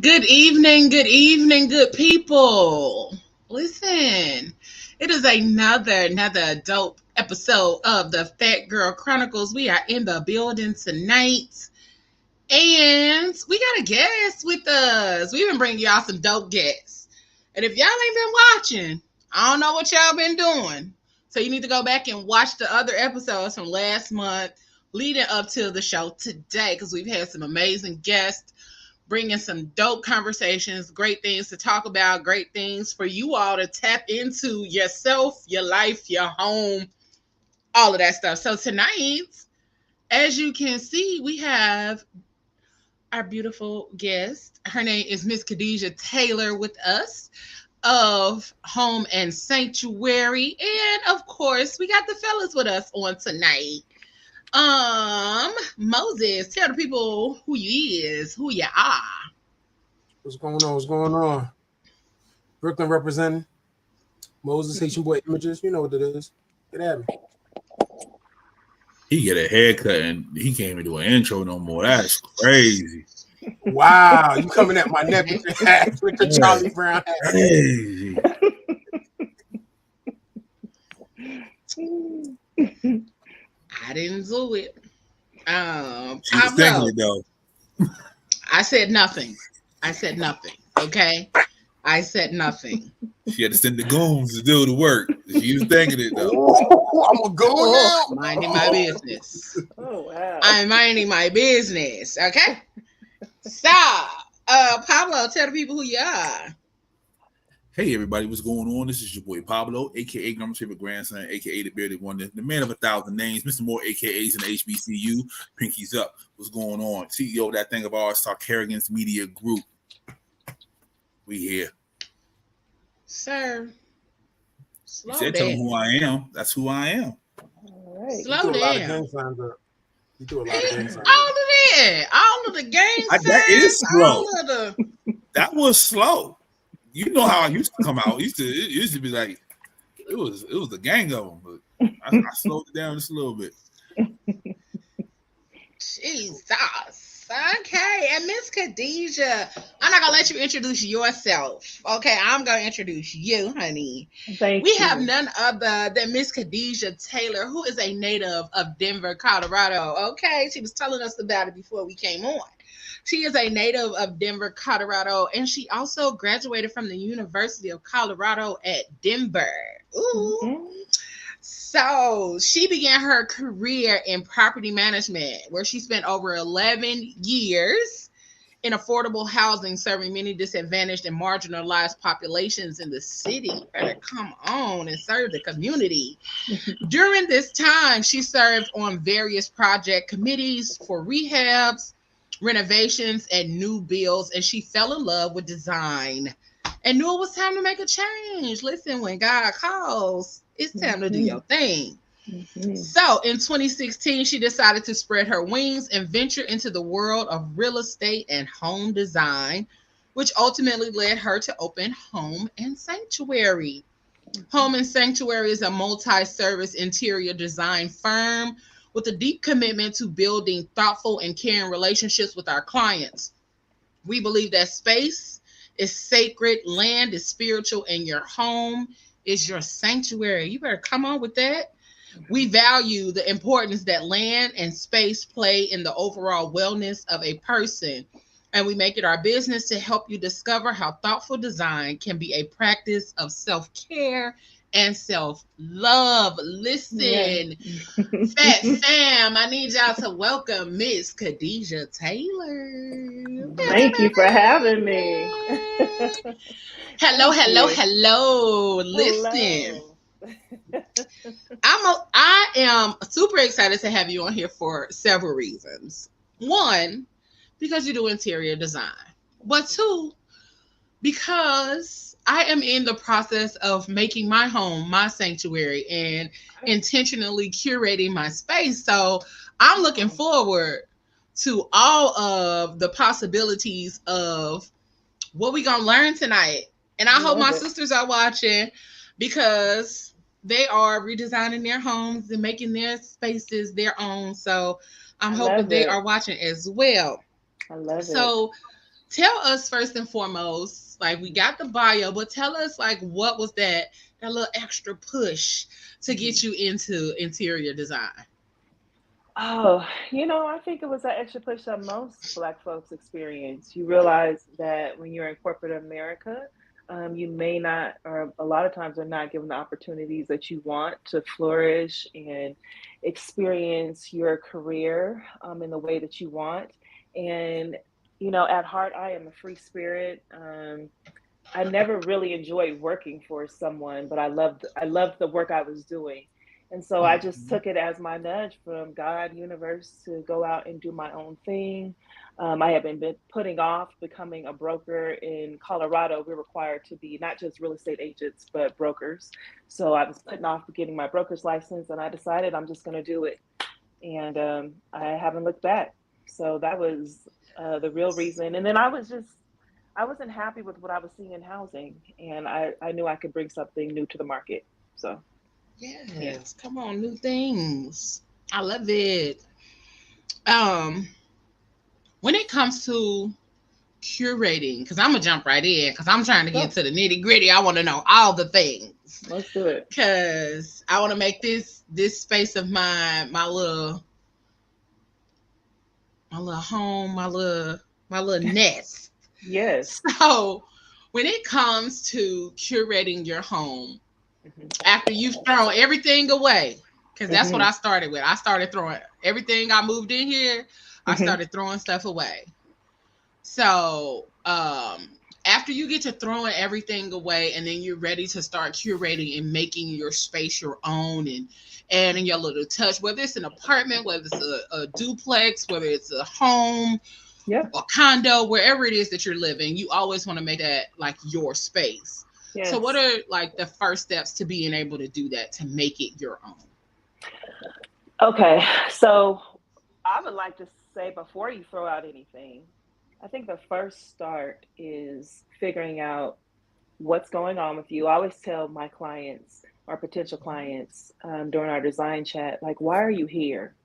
Good evening, good people. Listen, it is another dope episode of the Fat Girl Chronicles. We are in the building tonight, and we got a guest with us. We've been bringing y'all some dope guests, and if y'all ain't been watching, I don't know what y'all been doing. So you need to go back and watch the other episodes from last month, leading up to the show today, because we've had some amazing guests bringing some dope conversations, great things to talk about, great things for you all to tap into yourself, your life, your home, all of that stuff. So tonight, as you can see, we have our beautiful guest. Her name is Miss Kadija Taylor with us of Home and Sanctuary. And of course, we got the fellas with us on tonight. Moses, tell the people who you is, who you are. What's going on? What's going on? Brooklyn representing. Moses, Haitian Boy Images. You know what it is. Get at me. He get a haircut and he can't even do an intro no more. That's crazy. Wow, you coming at my neck with your hat, with the Charlie Brown hat. Crazy. I didn't do it. She was thinking it though. I said nothing. Okay? I said nothing. She had to send the goons to do the work. She was thinking it though. Oh, I'm a go now. Minding my business. Oh wow. I'm minding my business. Okay? So, Pablo, tell the people who you are. Hey everybody, what's going on? This is your boy Pablo, aka Grandma's favorite grandson, aka the bearded one, the man of 1,000 names, Mr. More AKAs in the HBCU. Pinkies up. What's going on? CEO of that thing of ours, Tarkarian's Media Group. We here. Sir, slow You said down. tell them who I am. That's who I am. All right. Slow You do a lot of down. gang signs up. You do a lot of gang signs All up. of that. All of the gang signs. That is slow. All of the... That was slow. You know how I used to come out. It used to be like it was a gang of them, but I slowed it down just a little bit. Jesus. Okay. And Miss Kadija, I'm not going to let you introduce yourself. Okay. I'm going to introduce you, honey. Thank We you. have none other than Miss Kadija Taylor, who is a native of Denver, Colorado. Okay. She was telling us about it before we came on. She is a native of Denver, Colorado, and she also graduated from the University of Colorado at Denver. Ooh. Mhm. So she began her career in property management, where she spent over 11 years in affordable housing, serving many disadvantaged and marginalized populations in the city. You better come on and serve the community. During this time, she served on various project committees for rehabs, renovations, and new builds, and she fell in love with design and knew it was time to make a change. Listen, when God calls, it's time to do your thing. Mhm. So in 2016, she decided to spread her wings and venture into the world of real estate and home design, which ultimately led her to open Home and Sanctuary. Home and Sanctuary is a multi-service interior design firm with a deep commitment to building thoughtful and caring relationships with our clients. We believe that space is sacred, land is spiritual, and your home is your sanctuary. You better come on with that. We value the importance that land and space play in the overall wellness of a person. And we make it our business to help you discover how thoughtful design can be a practice of self care and self love. Listen, Fat Fam, I need y'all to welcome Miss Kadija Taylor. Thank you for having me. Hello, Thank hello, you. hello. Listen, I am super excited to have you on here for several reasons. One, because you do interior design. But two, because I am in the process of making my home my sanctuary and intentionally curating my space. So I'm looking forward to all of the possibilities of what we gonna learn tonight. And I hope my sisters are watching because they are redesigning their homes and making their spaces their own. So I'm hoping they are watching as well. I love it. So tell us first and foremost, like we got the bio, but tell us like what was that little extra push to get you into interior design? Oh, I think it was that extra push that most Black folks experience. You realize that when you're in corporate America, you may not, or a lot of times are not given the opportunities that you want to flourish and experience your career in the way that you want. And, at heart, I am a free spirit. I never really enjoyed working for someone, but I loved the work I was doing. And so I just Mhm. took it as my nudge from God, universe, to go out and do my own thing. I have been putting off becoming a broker in Colorado. We're required to be not just real estate agents, but brokers. So I was putting off getting my broker's license, and I decided I'm just going to do it. And I haven't looked back. So that was the real reason. And then I wasn't happy with what I was seeing in housing, and I knew I could bring something new to the market. So, yeah. Yes, come on, new things. I love it. Um, when it comes to curating, because I'm gonna jump right in because I'm trying to get Go. to the nitty gritty. I want to know all the things Let's do it. because I want to make this space of mine my little home, my little nest. Yes. So when it comes to curating your home, Hmm. after you've thrown everything away, because that's what Hmm. I started with. I started throwing everything I moved in here. I Hmm. started throwing stuff away. So, after you get to throwing everything away and then you're ready to start curating and making your space your own and adding your little touch, whether it's an apartment, whether it's a duplex, whether it's a home, Yep. a condo, wherever it is that you're living, you always want to make that like your space. So, what Yes. are like the first steps to being able to do that to make it your own? Okay. So I would like to say before you throw out anything, I think the first start is figuring out what's going on with you. I always tell my clients or potential clients during our design chat, like, why are you here?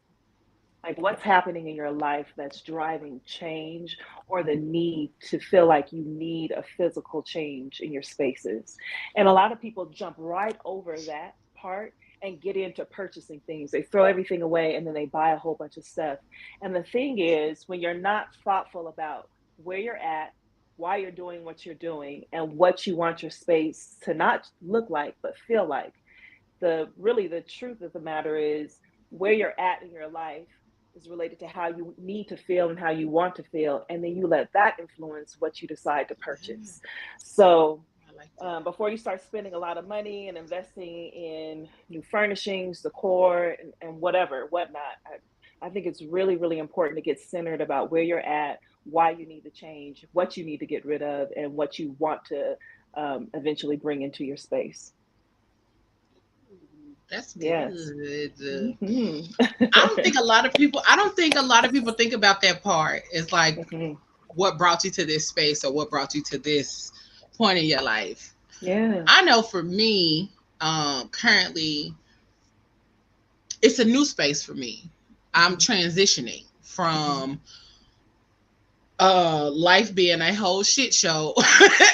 Like, what's happening in your life that's driving change or the need to feel like you need a physical change in your spaces? And a lot of people jump right over that part and get into purchasing things. They throw everything away and then they buy a whole bunch of stuff. And the thing is, when you're not thoughtful about where you're at, why you're doing what you're doing, and what you want your space to not look like, but feel like, the truth of the matter is where you're at in your life is related to how you need to feel and how you want to feel, and then you let that influence what you decide to Yeah, purchase. So I like that. before you start spending a lot of money and investing in new furnishings, decor, and whatnot, I think it's really, really important to get centered about where you're at, why you need to change, what you need to get rid of, and what you want to eventually bring into your space. That's Yes. good. Hmm. I don't think a lot of people think about that part. It's like Hmm. what brought you to this space or what brought you to this point in your life. Yeah. I know for me, currently it's a new space for me. I'm Hmm. transitioning Hmm. from life being a whole shit show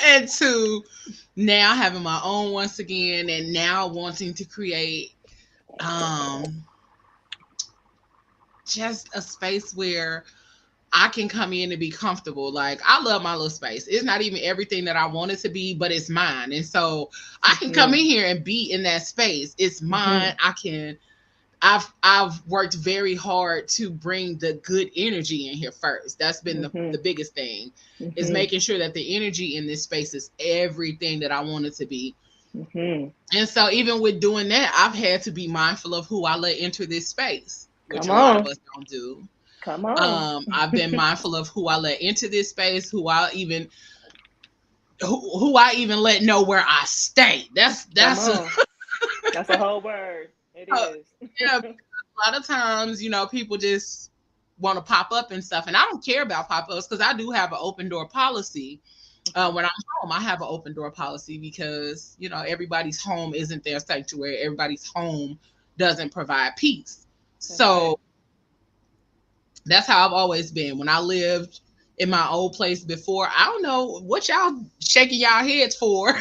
and to now having my own once again and now wanting to create um just a space where I can come in and be comfortable. Like I love my little space. It's not even everything that I want it to be, but it's mine. And so I can come in Hmm. here and be in that space. It's mine. Hmm. I've worked very hard to bring the good energy in here first. That's been the Hmm. biggest thing is Hmm. making sure that the energy in this space is everything that I want it to be. Hmm. And so even with doing that, I've had to be mindful of who I let enter this space, which Come a lot of on. us don't do. Come on. I've been mindful of who I let into this space, who I even let know where I stay. Come That's a, on. That's a whole word. It is. yeah. A lot of times, people just want to pop up and stuff, and I don't care about pop ups because I do have an open door policy. Hmm. When I'm home, I have an open door policy because everybody's home isn't their sanctuary. Everybody's home doesn't provide peace. That's right. So that's how I've always been. When I lived in my old place before. I don't know what y'all shaking y'all heads for.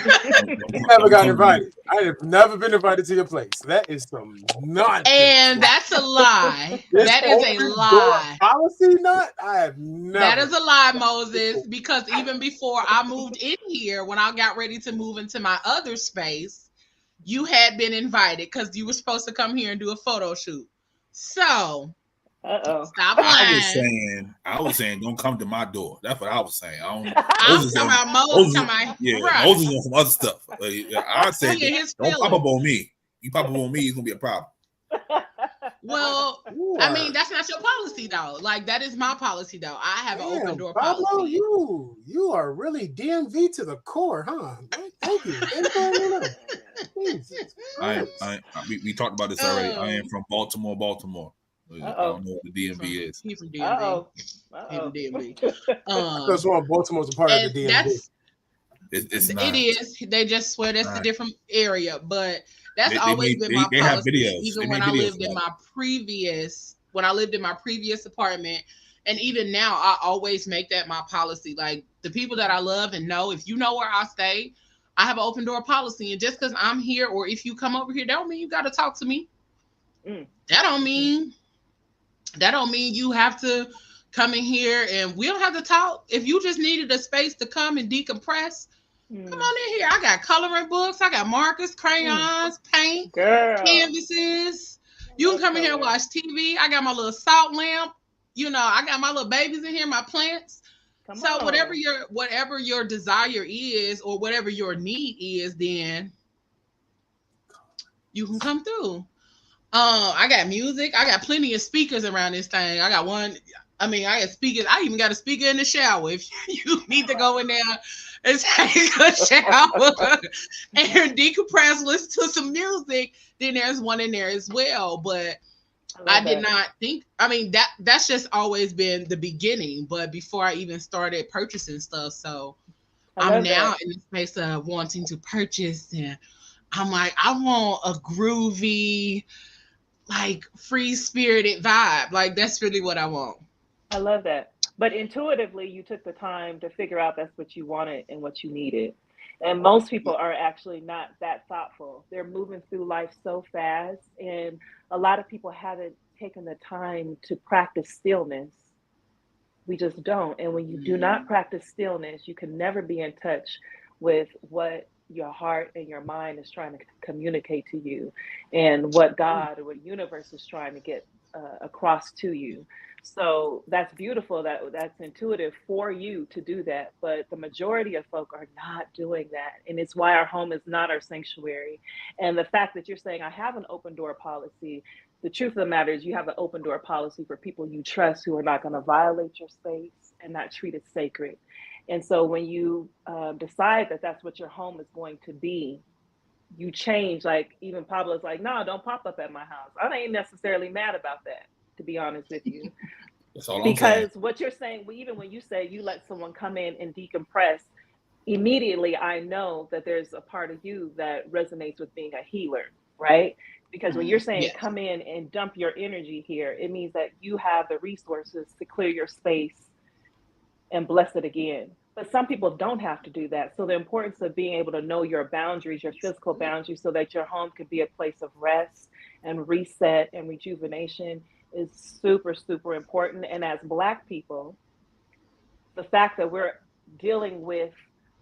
Never got invited. I have never been invited to your place. That is some nonsense. And that's a lie. This That is a open door lie. policy nut? I have never. That is a lie, Moses, because even before I moved in here, when I got ready to move into my other space, you had been invited because you were supposed to come here and do a photo shoot. So, stop lying. I was saying, don't come to my door. That's what I was saying. I'm talking about Moses. Moses on some other stuff. I said, don't pop up on me. You pop up on me, it's gonna be a problem. Well, I mean, that's not your policy though. Like, that is my policy though. I have an open door policy. Pablo, you are really DMV to the core, huh? Thank you. We talked about this already. I am from Baltimore. I don't know what the DMV is. He's from DMV. He's from DMV. That's why Baltimore's a part of the DMV. It's not. It is. They just swear that's a different area, but that's always been my policy. Have videos. Even when I lived in my previous apartment, and even now, I always make that my policy. Like, the people that I love and know, if you know where I stay, I have an open door policy. And just because I'm here, or if you come over here, that don't mean you got to talk to me. That don't mean you have to come in here and we don't have to talk. If you just needed a space to come and decompress, come on in here. I got coloring books. I got markers, crayons, paint, canvases. You can come in here and watch TV. I got my little salt lamp. I got my little babies in here, my plants. So whatever your desire is, or whatever your need is, then you can come through. I got music. I got plenty of speakers around this thing. I got speakers. I even got a speaker in the shower. If you need to go in there and take a shower and decompress, listen to some music, then there's one in there as well. But I did not think, that's just always been the beginning, but before I even started purchasing stuff. So I'm now in the space of wanting to purchase, and I'm like, I want a groovy, like, free-spirited vibe. Like, that's really what I want. I love that. But intuitively, you took the time to figure out that's what you wanted and what you needed. And most people are actually not that thoughtful. They're moving through life so fast. And a lot of people haven't taken the time to practice stillness. We just don't. And when you do not practice stillness, you can never be in touch with what your heart and your mind is trying to communicate to you, and what God or what universe is trying to get across to you. So that's beautiful. That's intuitive for you to do that. But the majority of folk are not doing that. And it's why our home is not our sanctuary. And the fact that you're saying, I have an open door policy, the truth of the matter is you have an open door policy for people you trust who are not going to violate your space and not treat it sacred. And so when you decide that that's what your home is going to be, you change. Like, even Pablo's like, no, don't pop up at my house. I ain't necessarily mad about that, to be honest with you. That's all I'm because saying. What you're saying, even when you say you let someone come in and decompress, immediately I know that there's a part of you that resonates with being a healer, right? Because when you're saying come in and dump your energy here, it means that you have the resources to clear your space and bless it again. But some people don't have to do that. So the importance of being able to know your boundaries, your physical boundaries, so that your home can be a place of rest and reset and rejuvenation is super, super important. And as Black people, the fact that we're dealing with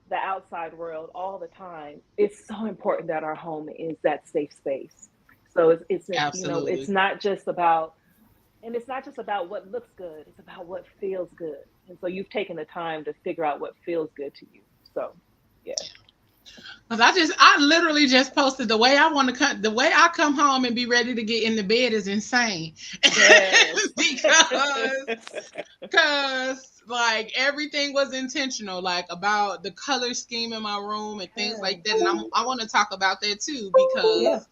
the outside world all the time, it's so important that our home is that safe space. So it's it's not just about, and it's not just about what looks good, it's about what feels good. And so you've taken the time to figure out what feels good to you. So, yeah. Because I literally just posted the way I come home and be ready to get in the bed is insane. Yes. because like everything was intentional, like about the color scheme in my room and things like that. And I want to talk about that too, because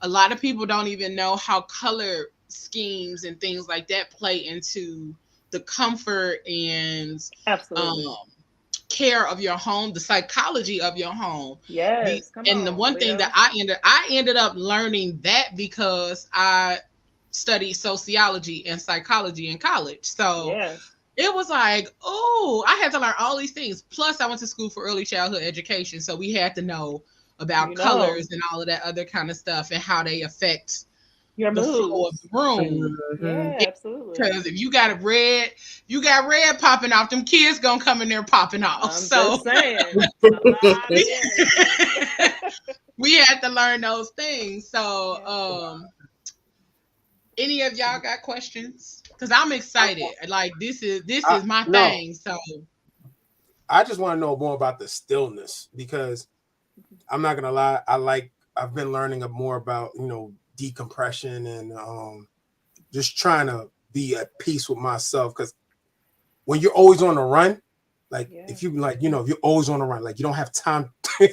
a lot of people don't even know how color schemes and things like that play into the comfort and care of your home, the psychology of your home. Yes. The one thing that I ended up learning that because I studied sociology and psychology in college. So it was like, oh, I had to learn all these things. Plus, I went to school for early childhood education, so we had to know about You know, colors and all of that other kind of stuff and how they affect your the flow of moods. the room. Yeah, absolutely. Because if you got red popping off, them kids gonna come in there popping off. I'm So just saying, a lot of energy. we had to learn those things. So, Yeah. any of y'all got questions? Because I'm excited. Like this is my No, thing. So I just want to know more about the stillness because I'm not gonna lie. I've been learning more about decompression and just trying to be at peace with myself. Because when you're always on the run, like if you if you're always on the run, like you don't have time, you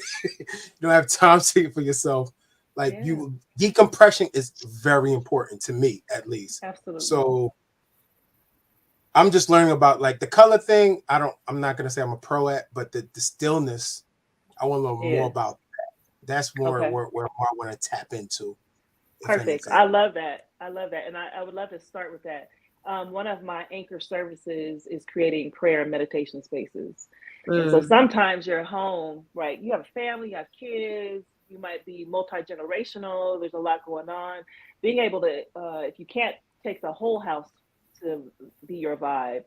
don't have time to for yourself. Like decompression is very important to me, at least. Absolutely. So I'm just learning about like the color thing. I'm not gonna say I'm a pro at, but the stillness, I want to learn more about that. That's more where I want to tap into. Perfect. I love that. And I would love to start with that. One of my anchor services is creating prayer and meditation spaces. And so sometimes you're home, right? You have a family, you have kids, you might be multi-generational. There's a lot going on. Being able to, if you can't take the whole house to be your vibe,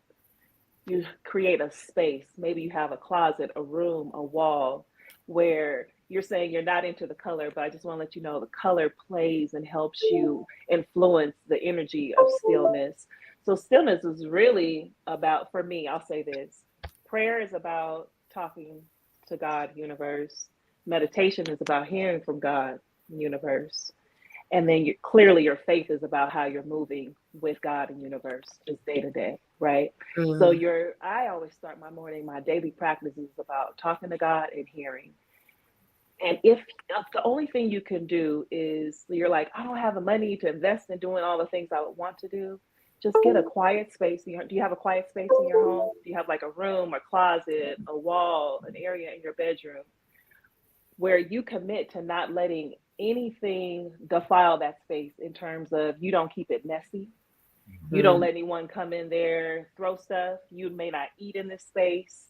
you create a space. Maybe you have a closet, a room, a wall where you're saying you're not into the color, but I just want to let you know the color plays and helps you influence the energy of stillness. So stillness is really about, for me, I'll say this, prayer is about talking to God, universe. Meditation is about hearing from God, universe. And then clearly your faith is about how you're moving with God and universe just day to day, right? So I always start my morning, my daily practice is about talking to God and hearing. And if the only thing you can do is you're like, I don't have the money to invest in doing all the things I would want to do, just get a quiet space. Do you have a quiet space in your home? Do you have like a room, a closet, a wall, an area in your bedroom where you commit to not letting anything defile that space in terms of you don't keep it messy. You don't let anyone come in there, throw stuff. You may not eat in this space.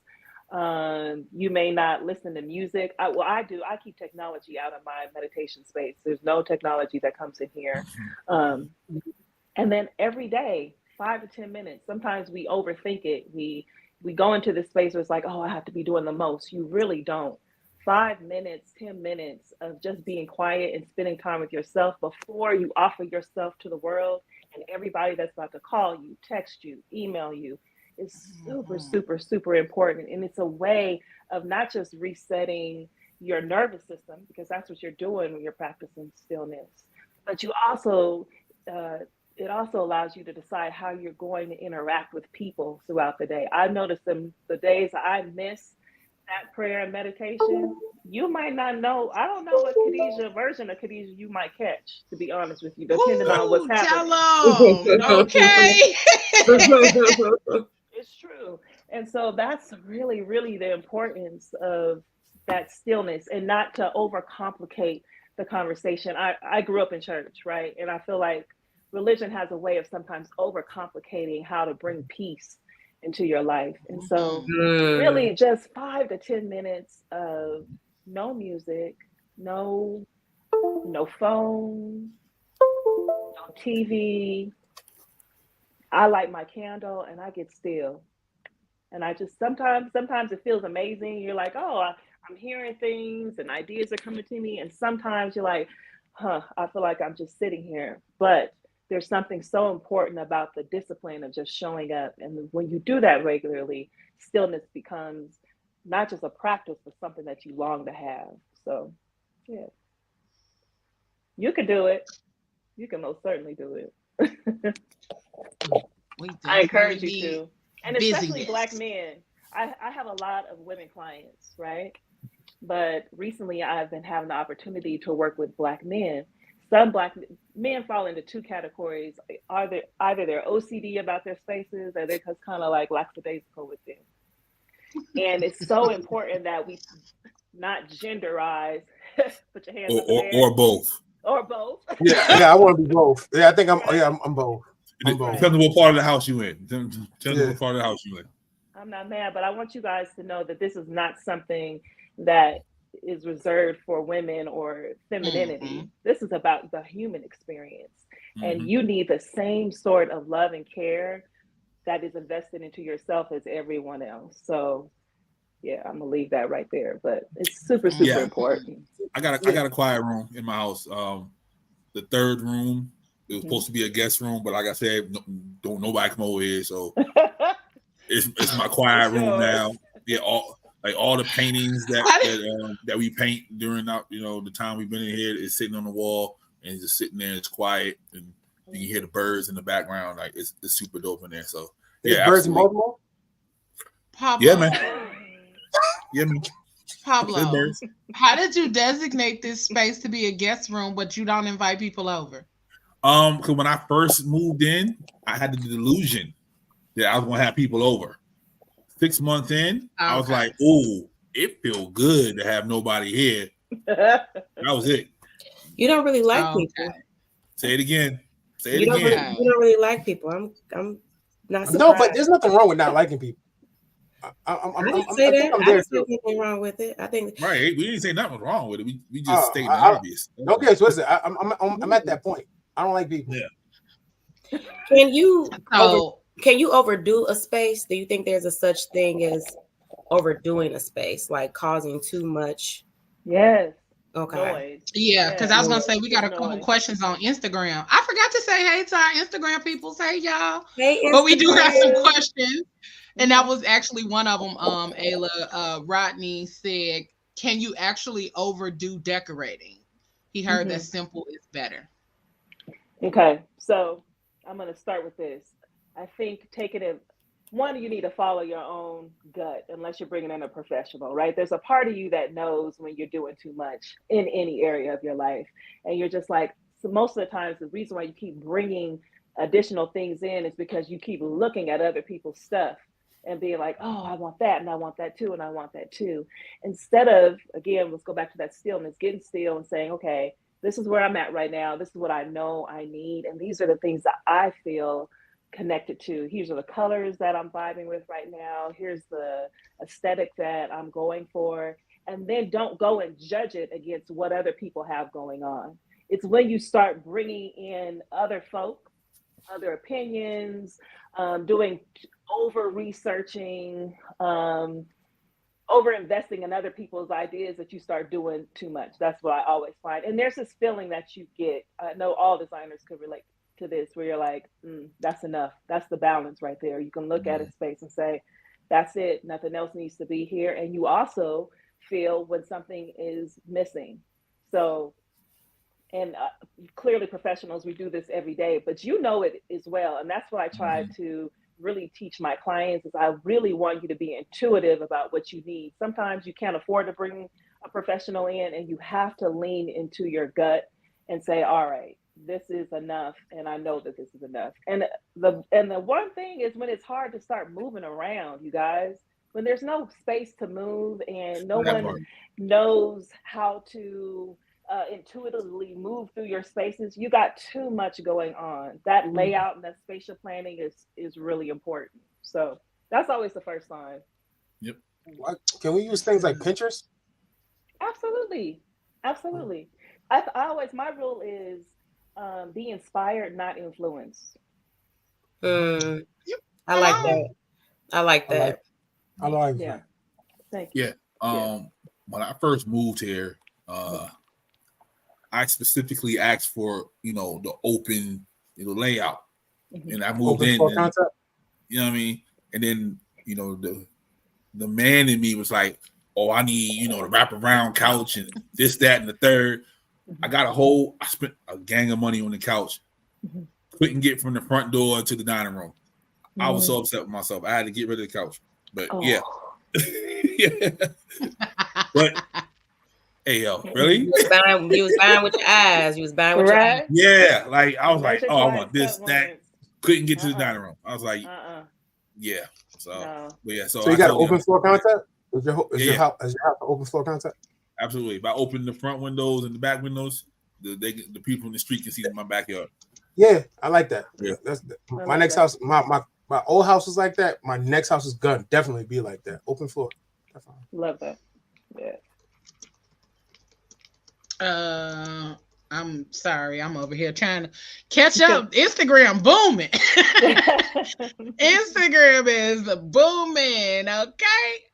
You may not listen to music. I do. I keep technology out of my meditation space. There's no technology that comes in here. And then every day, 5 to 10 minutes, sometimes we overthink it. We go into this space where it's like, oh, I have to be doing the most. You really don't. 5 minutes, 10 minutes of just being quiet and spending time with yourself before you offer yourself to the world and everybody that's about to call you, text you, email you is super, super, super important. And it's a way of not just resetting your nervous system, because that's what you're doing when you're practicing stillness, but you also, it also allows you to decide how you're going to interact with people throughout the day. I noticed the days I miss that prayer and meditation, you might not know. I don't know what version of Kadija you might catch, to be honest with you, depending on what's happening. Okay. It's true. And so that's really, really the importance of that stillness and not to overcomplicate the conversation. I grew up in church, right? And I feel like religion has a way of sometimes overcomplicating how to bring peace into your life. And so really just 5 to 10 minutes of no music, no phone, no TV. I light my candle and I get still. And I just sometimes it feels amazing. You're like, oh, I'm hearing things and ideas are coming to me. And sometimes you're like, I feel like I'm just sitting here. But there's something so important about the discipline of just showing up. And when you do that regularly, stillness becomes not just a practice, but something that you long to have. So, yeah, you can do it. You can most certainly do it. I encourage you to. And especially Black men. I have a lot of women clients, right? But recently I've been having the opportunity to work with Black men. Some Black men fall into 2 categories. Either they're OCD about their spaces or they're just kind of like lackadaisical with them. And it's so important that we not genderize. Put your hands up or both. Or both. Yeah, I want to be both. Yeah, I think I'm both. Depends on what part of the house you in. Depends on what part of the house you in. I'm not mad, but I want you guys to know that this is not something that is reserved for women or femininity. This is about the human experience. And you need the same sort of love and care that is invested into yourself as everyone else. So yeah, I'm gonna leave that right there. But it's super important. I got a quiet room in my house. The third room, it was supposed to be a guest room, but like I said, don't nobody come over here, so it's my quiet room now. Yeah, all the paintings that we paint during the time we've been in here is sitting on the wall and just sitting there. It's quiet and you can hear the birds in the background. Like it's super dope in there. So yeah, birds in Baltimore. Pablo. Yeah, man. Yeah, man. Pablo, how did you designate this space to be a guest room, but you don't invite people over? Because when I first moved in, I had the delusion that I was gonna have people over. 6 months in, I was like, "Oh, it feels good to have nobody here." That was it. You don't really like people. Say it again. You don't really like people. I'm not surprised. No, but there's nothing wrong with not liking people. I didn't say that. I didn't say anything wrong with it. I think right. We didn't say nothing was wrong with it. We just stated the obvious. Okay, so listen, I'm at that point. I don't like people. Yeah. Can you overdo a space? Do you think there's a such thing as overdoing a space, like causing too much? Yes. Okay. Noise. Yeah, because I was gonna say we got a couple questions on Instagram. I forgot to say hey to our Instagram people. Hey y'all. Hey, but we do got some questions. And that was actually one of them. Ayla, Rodney said, "Can you actually overdo decorating?" He heard that simple is better. Okay, so I'm going to start with this. I think you need to follow your own gut unless you're bringing in a professional, right? There's a part of you that knows when you're doing too much in any area of your life. And you're just like, so most of the times, the reason why you keep bringing additional things in is because you keep looking at other people's stuff and being like, oh, I want that, and I want that too, and I want that too. Instead of, again, let's go back to that stillness, getting still and saying, okay, this is where I'm at right now. This is what I know I need. And these are the things that I feel connected to. These are the colors that I'm vibing with right now. Here's the aesthetic that I'm going for. And then don't go and judge it against what other people have going on. It's when you start bringing in other folk, other opinions, doing over-researching, over-investing in other people's ideas that you start doing too much. That's what I always find. And there's this feeling that you get. I know all designers could relate to this, where you're like, that's enough. That's the balance right there. You can look at a space and say, that's it. Nothing else needs to be here. And you also feel when something is missing. So, and clearly professionals, we do this every day, but you know it as well. And that's what I try to really teach my clients is I really want you to be intuitive about what you need. Sometimes you can't afford to bring a professional in and you have to lean into your gut and say, all right, this is enough. And I know that this is enough. And the one thing is when it's hard to start moving around, you guys, when there's no space to move and no one knows how to intuitively move through your spaces, you got too much going on. That layout and that spatial planning is really important. So that's always the first sign. Yep. Can we use things like Pinterest? Absolutely. I always, my rule is be inspired, not influenced. I like that. I like that. Thank you. Yeah. When I first moved here, I specifically asked for, the open, layout. And I moved in. And, you know what I mean? And then, the man in me was like, oh, I need, the wraparound couch and this, that, and the third. I spent a gang of money on the couch. Couldn't get from the front door to the dining room. I was so upset with myself. I had to get rid of the couch. But yeah. But hey, yo, really? You was buying with your eyes. You was buying with your eyes. Yeah, like I was like, oh, I want this, that. Couldn't get to the dining room. I was like, yeah. So, but yeah. So you got an open floor concept? Is your house an open floor concept? Absolutely. If I open the front windows and the back windows, the people in the street can see my backyard. Yeah, I like that. Yeah. That's my next house. My old house was like that. My next house is gonna definitely be like that. Open floor. Definitely. Love that. Yeah. I'm sorry, I'm over here trying to catch up. Instagram booming. Instagram is booming. Okay.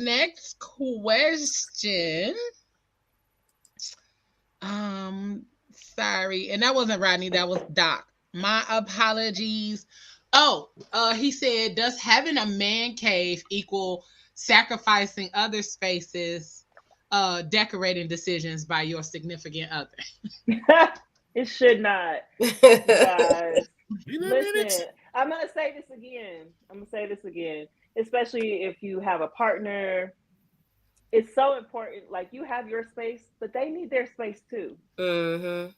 Next question. Sorry, and that wasn't Rodney. That was Doc. My apologies. Oh, he said, does having a man cave equal sacrificing other spaces, decorating decisions by your significant other? It should not. You guys, listen, I'm going to say this again. Especially if you have a partner. It's so important. Like, you have your space, but they need their space too. Mm-hmm.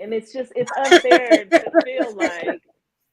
And it's unfair to feel like,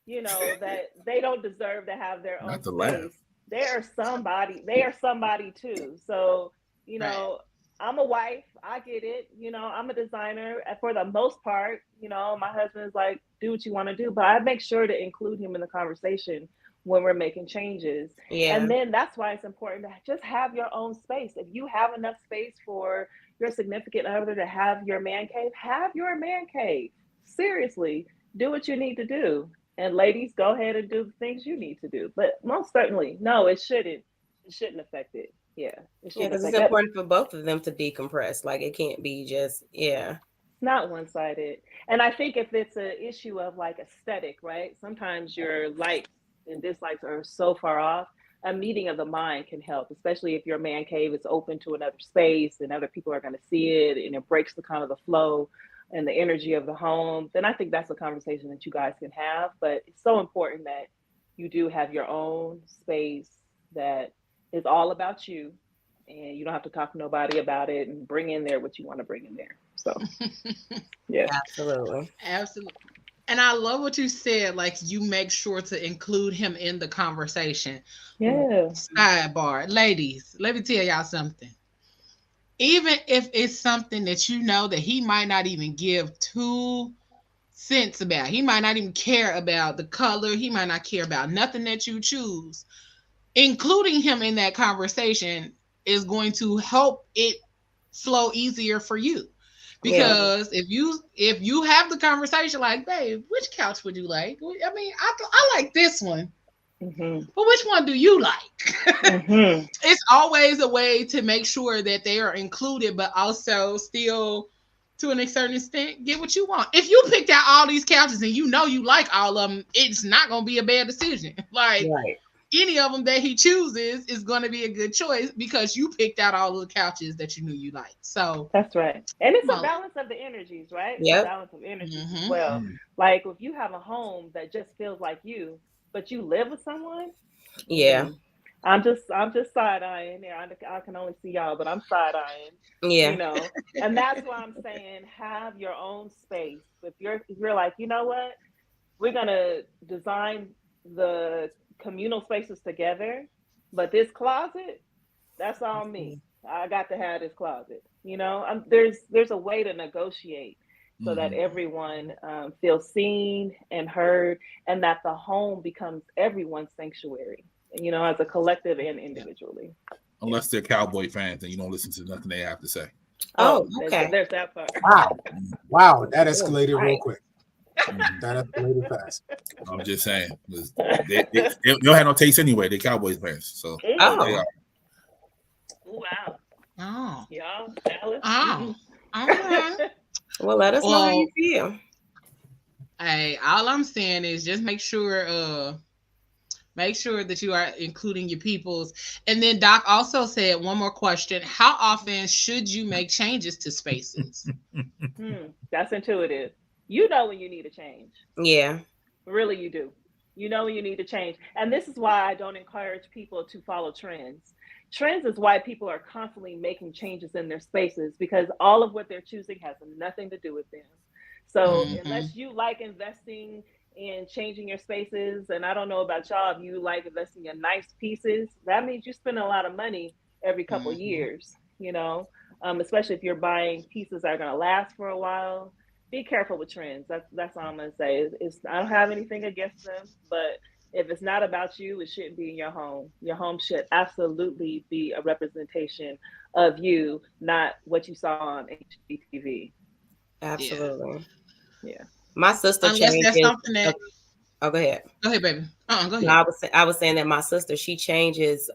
that they don't deserve to have their own space. They are somebody too. So, Right. I'm a wife. I get it. I'm a designer for the most part. My husband is like, do what you want to do, but I make sure to include him in the conversation when we're making changes. Yeah. And then that's why it's important to just have your own space. If you have enough space for your significant other to have your man cave, have your man cave. Seriously, do what you need to do. And ladies, go ahead and do the things you need to do. But most certainly, no, it shouldn't. It shouldn't affect it. Yeah. Because it's important for both of them to decompress. Like, it can't be just, It's not one-sided. And I think if it's an issue of like aesthetic, right? Sometimes your likes and dislikes are so far off. A meeting of the mind can help, especially if your man cave is open to another space and other people are going to see it, and it breaks the kind of the flow and the energy of the home. Then I think that's a conversation that you guys can have. But it's so important that you do have your own space that is all about you, and you don't have to talk to nobody about it, and bring in there what you want to bring in there. So, yeah. Absolutely. Absolutely. And I love what you said. Like, you make sure to include him in the conversation. Yeah. Sidebar. Ladies, let me tell y'all something. Even if it's something that you know that he might not even give 2 cents about, he might not even care about the color, he might not care about nothing that you choose, including him in that conversation is going to help it flow easier for you. Because if you have the conversation like, babe, which couch would you like? I mean, I like this one. Mm-hmm. But which one do you like? Mm-hmm. It's always a way to make sure that they are included, but also still, to a certain extent, get what you want. If you picked out all these couches and you know you like all of them, it's not going to be a bad decision. Like, right. Any of them that he chooses is going to be a good choice because you picked out all the couches that you knew you liked. So that's right. And it's a balance of the energies, right? Yep. It's a balance of energies as well. Like, if you have a home that just feels like you, but you live with someone. Yeah. I'm just side eyeing there. I can only see y'all, but I'm side eyeing. Yeah. And that's why I'm saying have your own space. If you're like, you know what, we're gonna design the communal spaces together, but this closet, that's all me. I got to have this closet. There's a way to negotiate so that everyone feels seen and heard, and that the home becomes everyone's sanctuary. As a collective and individually. Unless they're Cowboy fans and you don't listen to nothing they have to say. Oh, okay. There's that part. Wow, that escalated real quick. That escalated fast. I'm just saying. They don't have no taste anyway. They're Cowboys fans. So they are. Wow. Oh. Y'all, Dallas. Oh. Okay. Well, let us know how you feel. Hey, all I'm saying is just make sure that you are including your peoples. And then Doc also said one more question. How often should you make changes to spaces? That's intuitive. You know when you need a change. Yeah. Really, you do. You know when you need to change. And this is why I don't encourage people to follow trends. Trends is why people are constantly making changes in their spaces, because all of what they're choosing has nothing to do with them. So unless you like investing in changing your spaces, and I don't know about y'all, if you like investing in nice pieces, that means you spend a lot of money every couple years, especially if you're buying pieces that are going to last for a while. Be careful with trends. That's all I'm gonna say. I don't have anything against them, but if it's not about you, it shouldn't be in your home. Your home should absolutely be a representation of you, not what you saw on HGTV. Absolutely. Yeah. My sister Unless that's changes. something that. Oh, go ahead. Go ahead, baby. Go ahead. No, I was saying that my sister, she changes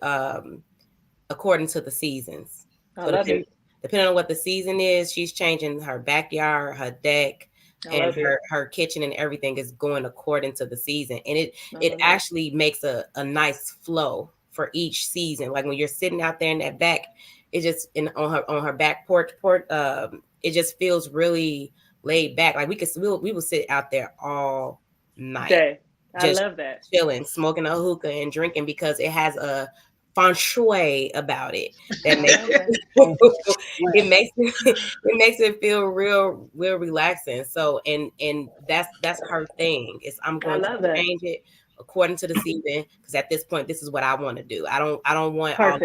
according to the seasons. I love it. Depending on what the season is, she's changing her backyard, her deck, and her kitchen, and everything is going according to the season. And it actually makes a nice flow for each season. Like when you're sitting out there in that back, it just on her back porch, it just feels really laid back. Like we will sit out there all night. I love that. Chilling, smoking a hookah and drinking, because it has a feng shui about it that makes it makes it feel real relaxing. So and that's her thing. I'm going to change it according to the season, because at this point this is what I want to do. I don't want all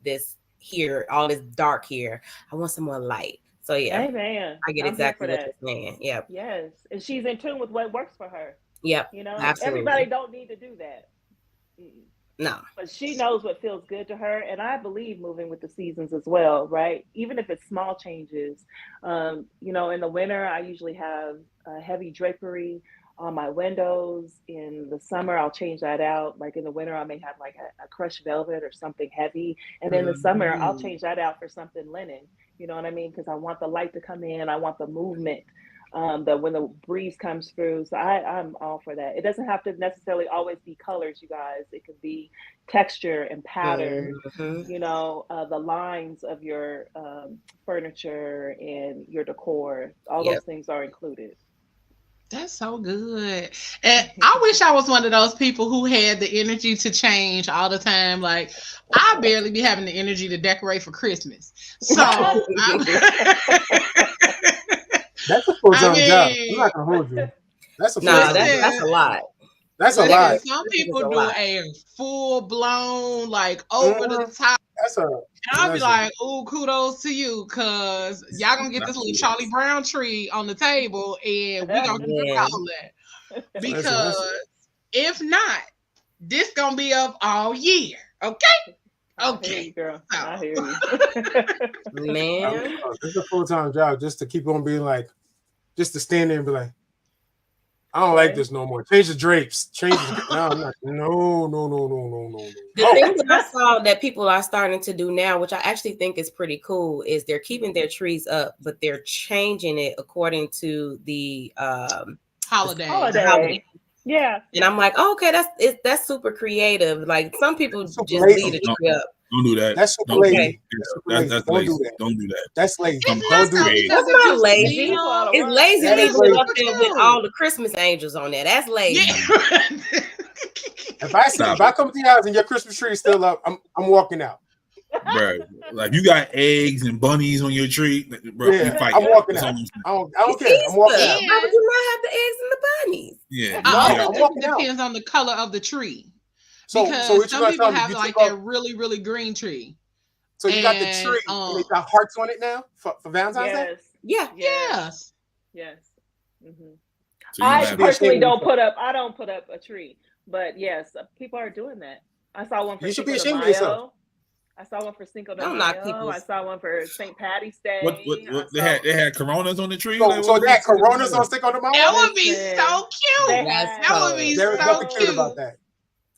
this here, all this dark here. I want some more light. So yeah, Amen. I get exactly what you're saying. Yeah. Yes, and she's in tune with what works for her. Yep. Absolutely. Everybody don't need to do that. No. But she knows what feels good to her. And I believe moving with the seasons as well, right? Even if it's small changes. In the winter, I usually have heavy drapery on my windows. In the summer, I'll change that out. Like in the winter, I may have like a crushed velvet or something heavy. And then in the summer, I'll change that out for something linen. You know what I mean? Because I want the light to come in. I want the movement. That when the breeze comes through. So I'm all for that. It doesn't have to necessarily always be colors, you guys. It could be texture and pattern, the lines of your furniture and your decor. All those things are included. That's so good. And I wish I was one of those people who had the energy to change all the time. Like, I barely be having the energy to decorate for Christmas. So that's a full-time job. I'm not gonna hold you. That's a that's a lot. That's a lot. Some people do a full-blown, like over the top. And I'll be like, "Oh, kudos to you, cause y'all gonna get this little Charlie Brown tree on the table, and we gonna keep all that. Because if not, this gonna be up all year, okay?" Okay, girl. I hear you. Man, it's a full-time job just to keep on being like, just to stand there and be like, I don't like this no more. Change the drapes. No. The thing that I saw that people are starting to do now, which I actually think is pretty cool, is they're keeping their trees up, but they're changing it according to the holiday. Yeah. And I'm like, okay, that's super creative. Like some people just leave the tree up. Don't do that. That's super lazy. That's lazy. Don't do that. That's lazy. Don't do that. That's not lazy. It's lazy leaving it up there with all the Christmas angels on there. That's lazy. Yeah. If I come to your house and your Christmas tree is still up, I'm walking out. Bro, like you got eggs and bunnies on your tree, bro. Yeah, I'm walking out. I don't care. I'm walking out. How would you not have the eggs and the bunnies? Yeah, it depends on the color of the tree. Because some people have like that really, really green tree. So you got the tree and they got hearts on it now for Valentine's Day? Yeah. Yes. Mm-hmm. So I personally don't put up a tree, but yes, people are doing that. I saw one for Cinco de Mayo. I saw one for Cinco de Mayo. I saw one for St. Patty's Day. What they had Coronas on the tree? So they had Coronas on Cinco de Mayo? That would be so cute. That would be so cute. There's nothing cute about that.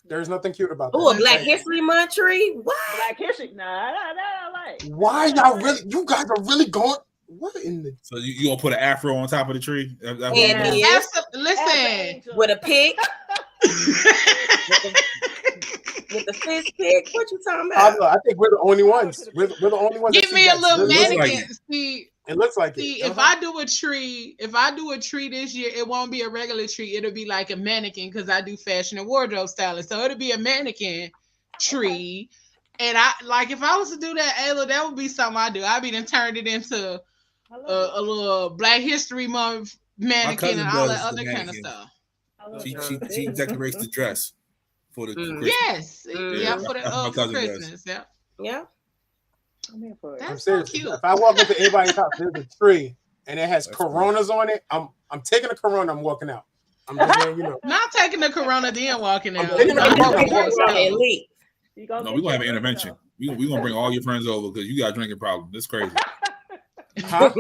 There's nothing cute about that. Oh, a Black History Month tree? What? Black History? Nah, I like. Why y'all really? You guys are really going. What in the? So you gonna put an afro on top of the tree? Listen, with a pig. With the fish pig. What you talking about? I think we're the only ones. We're the only ones. Give me a little mannequin. See, it looks like it. See, if I do a tree this year, it won't be a regular tree. It'll be like a mannequin because I do fashion and wardrobe styling. So it'll be a mannequin tree. And if I was to do that, Ayla, that would be something I do. I'd be turned it into a little Black History Month mannequin and all that other kind of stuff. She decorates the dress for the Christmas. Yes. For the Christmas. Yeah. Yeah. I'm serious. So if I walk into anybody's house, there's a tree, and it has Coronas on it, I'm taking a Corona. I'm walking out. I'm just letting you know. Not taking the Corona, then walking out. taking the Corona. No, we're gonna have an intervention. We're gonna bring all your friends over because you got a drinking problem. That's crazy. Huh?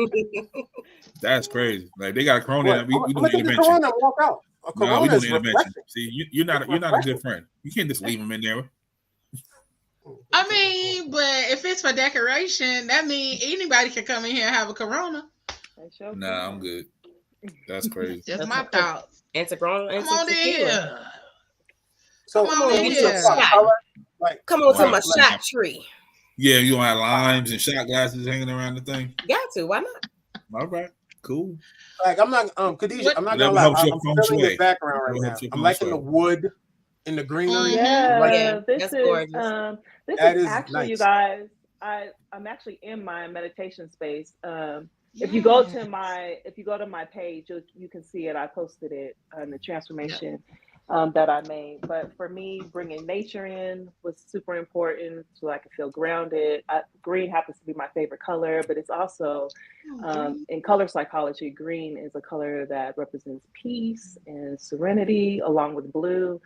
That's crazy. Like they got a Corona. We I'm doing an intervention. Corona, walk out. No, we doing an intervention. See, you're not a good friend. You can't just leave them in there. I mean, but if it's for decoration, that means anybody can come in here and have a Corona. Nah, I'm good. That's crazy. That's my thoughts. And Corona. Come on in here. So come on in here. Come on to my shot tree. Yeah, you don't have limes and shot glasses hanging around the thing. Got to. Why not? All right, cool. Like I'm not, Kadija. I'm not gonna lie. I'm feeling the background right now. I'm liking the wood and the greenery. Yeah, this is gorgeous. This is actually nice. You guys. I'm actually in my meditation space. If you go to my page, you can see it. I posted it on the transformation that I made. But for me, bringing nature in was super important so I could feel grounded. Green happens to be my favorite color, but it's also in color psychology, green is a color that represents peace and serenity, along with blue.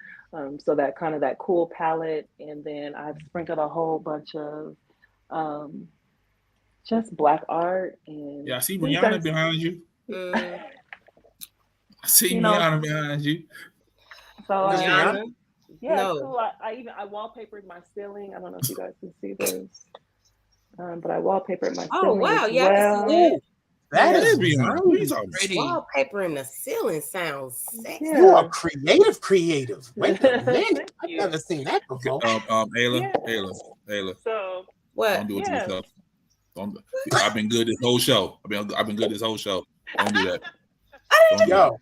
So that kind of that cool palette. And then I've sprinkled a whole bunch of just black art. And I see Rihanna behind you. I see Rihanna behind you. So no. Cool. I wallpapered my ceiling. I don't know if you guys can see this, but I wallpapered my ceiling. Oh wow, that is pretty. Wallpaper in the ceiling sounds sexy. You are creative. Wait a minute, I've never seen that before. Ayla. So what? Don't do it to yourself. I've been good this whole show. I've been good this whole show. Don't do that. Yo,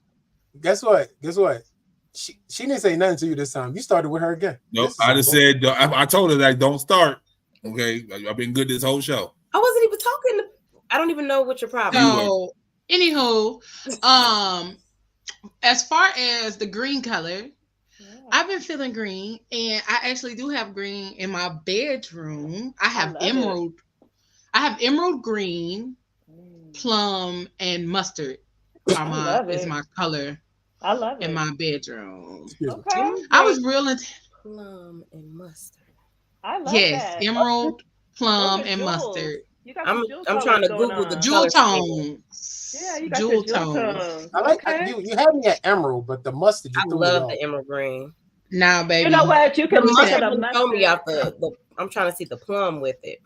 guess what? She didn't say nothing to you this time. You started with her again. Nope, I just said I told her that don't start. Okay, I've been good this whole show. I wasn't even talking. I don't even know what your problem. So, anywho, as far as the green color, I've been feeling green, and I actually do have green in my bedroom. I have emerald. I have emerald green, plum, and mustard. Is my color. I love it in my bedroom. Okay. I was real into plum and mustard. I love that. Emerald, plum, and mustard. I'm trying to Google the jewel tones. Yeah, you got jewel tones. I like you had me at emerald, but the mustard. I love the emerald green. Nah, baby. You know what? You can look at the mustard. Me off the. I'm trying to see the plum with it.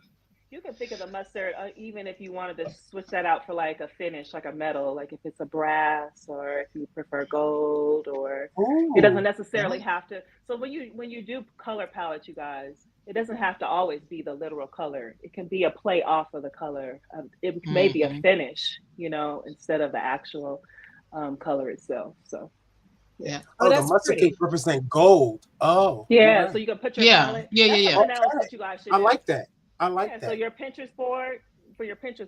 You can think of the mustard, even if you wanted to switch that out for like a finish, like a metal, like if it's a brass, or if you prefer gold, or it doesn't necessarily have to. So when you do color palettes, you guys, it doesn't have to always be the literal color. It can be a play off of the color. It may be a finish, instead of the actual color itself. So. Yeah. Oh, the mustard cake represent gold. Oh. Yeah. So you can put your palette. Yeah. That you guys should I like that. I like that. So your Pinterest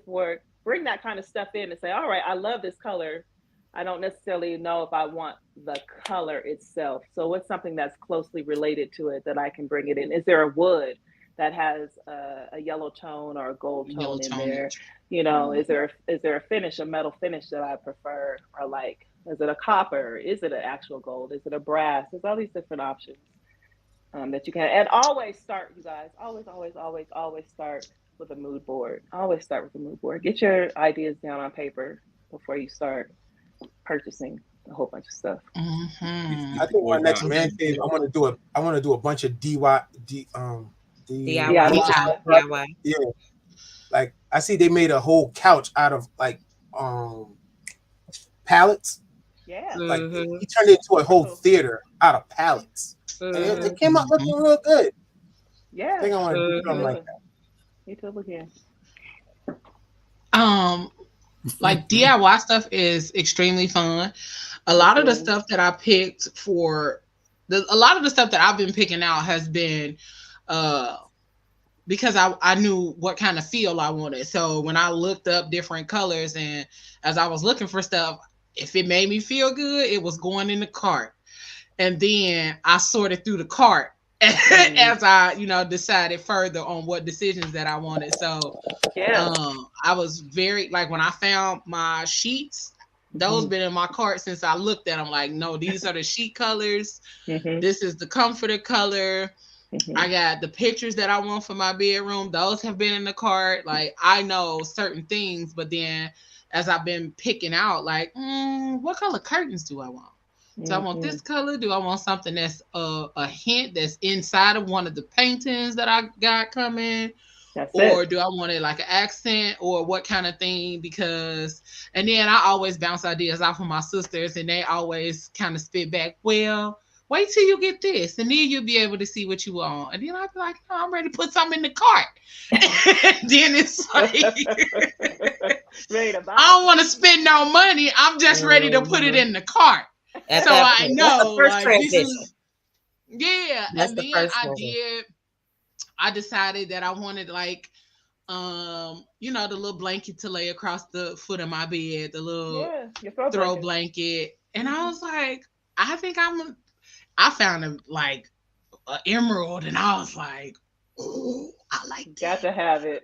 board, bring that kind of stuff in and say, all right, I love this color. I don't necessarily know if I want the color itself. So what's something that's closely related to it that I can bring it in? Is there a wood that has a yellow tone or a gold tone in there? Is there a finish, a metal finish that I prefer or like? Is it a copper? Is it an actual gold? Is it a brass? There's all these different options. That you can, and always start, you guys, always start with a mood board. Always start with a mood board. Get your ideas down on paper before you start purchasing a whole bunch of stuff. I think my next man cave, I want to do a bunch of DIY. Yeah, like I see they made a whole couch out of like pallets. Yeah, like he turned it into a whole theater out of pallets. And it came out looking real good. Yeah, I think I want to do something like that. Me too. Look here. Like DIY stuff is extremely fun. A lot of the stuff that I picked a lot of the stuff that I've been picking out has been because I knew what kind of feel I wanted. So when I looked up different colors and as I was looking for stuff, if it made me feel good, it was going in the cart. And then I sorted through the cart as I, decided further on what decisions that I wanted. So I was very, like, when I found my sheets, those been in my cart since I looked at them. Like, no, these are the sheet colors. This is the comforter color. I got the pictures that I want for my bedroom. Those have been in the cart. Like, I know certain things, but then as I've been picking out, like, what color curtains do I want? Do I want this color? Do I want something that's a hint that's inside of one of the paintings that I got coming? Do I want it like an accent, or what kind of thing? Because, and then I always bounce ideas off of my sisters, and they always kind of spit back, well, wait till you get this, and then you'll be able to see what you want. And then I'll be like, oh, I'm ready to put something in the cart. And then it's like, I don't want to spend no money. I'm just ready to put it in the cart. So I know, like, this is, and then I decided that I wanted, like, the little blanket to lay across the foot of my bed, the little throw blanket. And I was like, I think I found an emerald, and I was like, oh, I like that. Got to have it.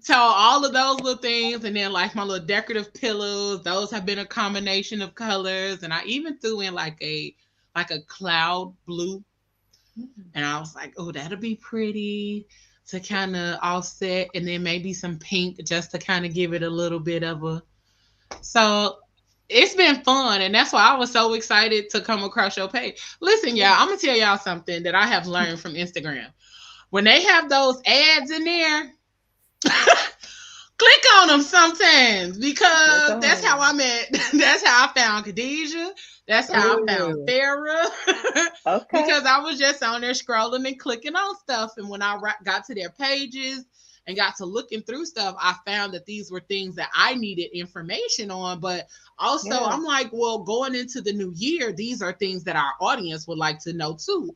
So all of those little things, and then like my little decorative pillows, those have been a combination of colors. And I even threw in like a cloud blue, and I was like, oh, that'll be pretty to kind of offset, and then maybe some pink just to kind of give it a little bit of a. So it's been fun, and that's why I was so excited to come across your page. Listen, y'all, I'm gonna tell y'all something that I have learned from Instagram. When they have those ads in there, click on them sometimes, because that's how I met. That's how I found Kadija. That's how I found Farrah. Because I was just on there scrolling and clicking on stuff, and when I got to their pages and got to looking through stuff, I found that these were things that I needed information on. But also, I'm like, well, going into the new year, these are things that our audience would like to know too.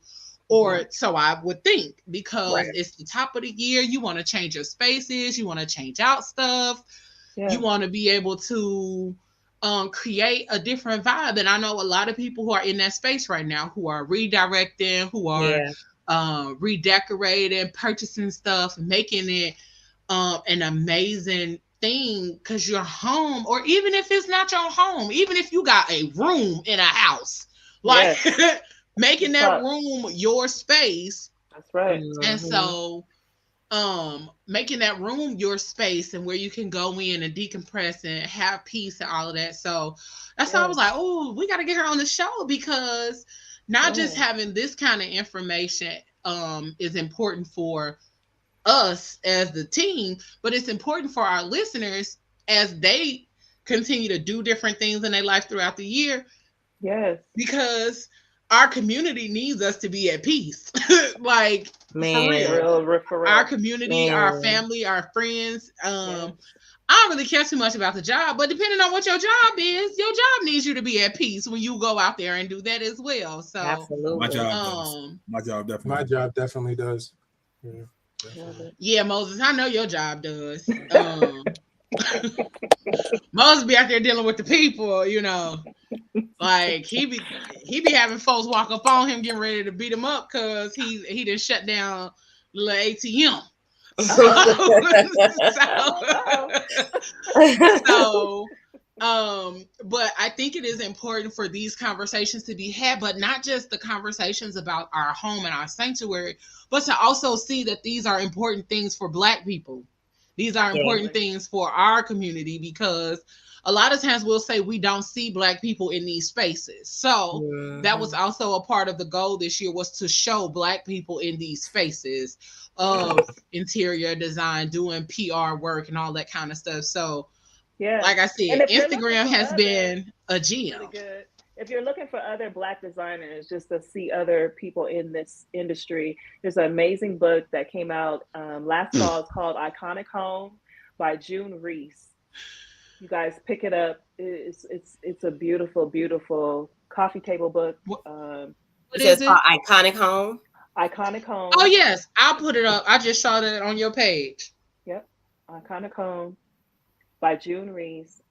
Or so I would think, because it's the top of the year. You want to change your spaces. You want to change out stuff. You want to be able to create a different vibe. And I know a lot of people who are in that space right now, who are redirecting, who are redecorating, purchasing stuff, making it an amazing thing, because your home, or even if it's not your home, even if you got a room in a house, like making that room your space. That's right. And so making that room your space, and where you can go in and decompress and have peace and all of that. So that's why I was like, oh, we got to get her on the show, because not just having this kind of information is important for us as the team, but it's important for our listeners as they continue to do different things in their life throughout the year. Yes. Because our community needs us to be at peace. Like, man, for real. Our community, our family, our friends. I don't really care too much about the job, but depending on what your job is, your job needs you to be at peace when you go out there and do that as well. So absolutely, my job definitely does. Yeah, Moses, I know your job does. Moses be out there dealing with the people, like he be having folks walk up on him, getting ready to beat him up because he done shut down the little ATM. But I think it is important for these conversations to be had, but not just the conversations about our home and our sanctuary, but to also see that these are important things for Black people. These are important things for our community, because a lot of times we'll say we don't see Black people in these spaces. So that was also a part of the goal this year, was to show Black people in these spaces of interior design, doing PR work and all that kind of stuff. So like I said, Instagram has been a gem. Really good. If you're looking for other Black designers, just to see other people in this industry, there's an amazing book that came out last fall. It's called Iconic Home by June Reese. You guys pick it up. It's a beautiful, beautiful coffee table book. What is it? Iconic Home. Iconic Home. Oh yes, I'll put it up. I just saw that on your page. Yep, Iconic Home by June Reese.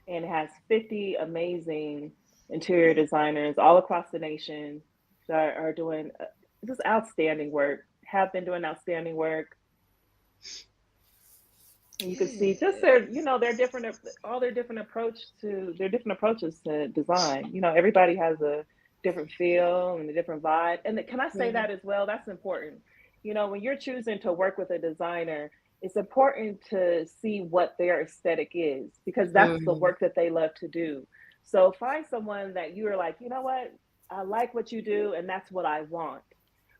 And it has 50 amazing interior designers all across the nation that are doing just outstanding work, have been doing outstanding work. And you can see just their different, all their different approaches to design. Everybody has a different feel and a different vibe. And can I say that as well? That's important. When you're choosing to work with a designer, it's important to see what their aesthetic is, because that's the work that they love to do. So find someone that you are like, you know what, I like what you do, and that's what I want.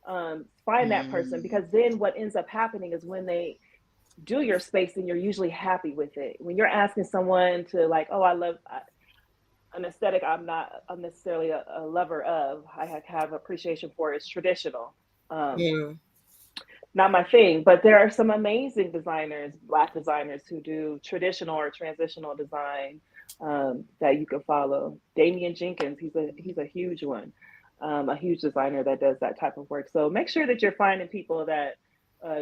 Find that person, because then what ends up happening is when they do your space, and you're usually happy with it. When you're asking someone to like, oh, I love an aesthetic I'm not necessarily a lover of, I have appreciation for, is traditional. Not my thing, but there are some amazing designers, Black designers, who do traditional or transitional design that you can follow. Damian Jenkins, he's a huge one, a huge designer that does that type of work. So make sure that you're finding people that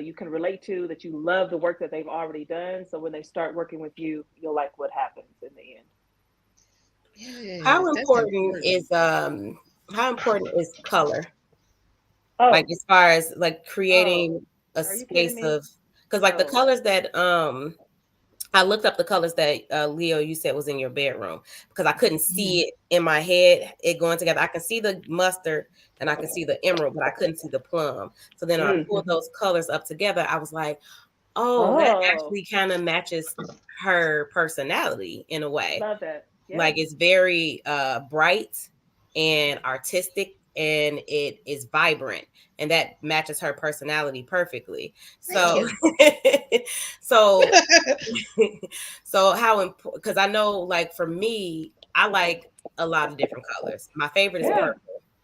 you can relate to, that you love the work that they've already done. So when they start working with you, you'll like what happens in the end. Yes, how important is color? Oh, like as far as like creating a space of, because like the colors that I looked up the colors that Leo, you said was in your bedroom, because I couldn't see it in my head, it going together. I can see the mustard and I can see the emerald, but I couldn't see the plum. So then I pulled those colors up together. I was like, that actually kind of matches her personality in a way. Love that. Yeah. Like it's very bright and artistic, and it is vibrant, and that matches her personality perfectly. So so how important, because I know, like for me, I like a lot of different colors. My favorite is purple.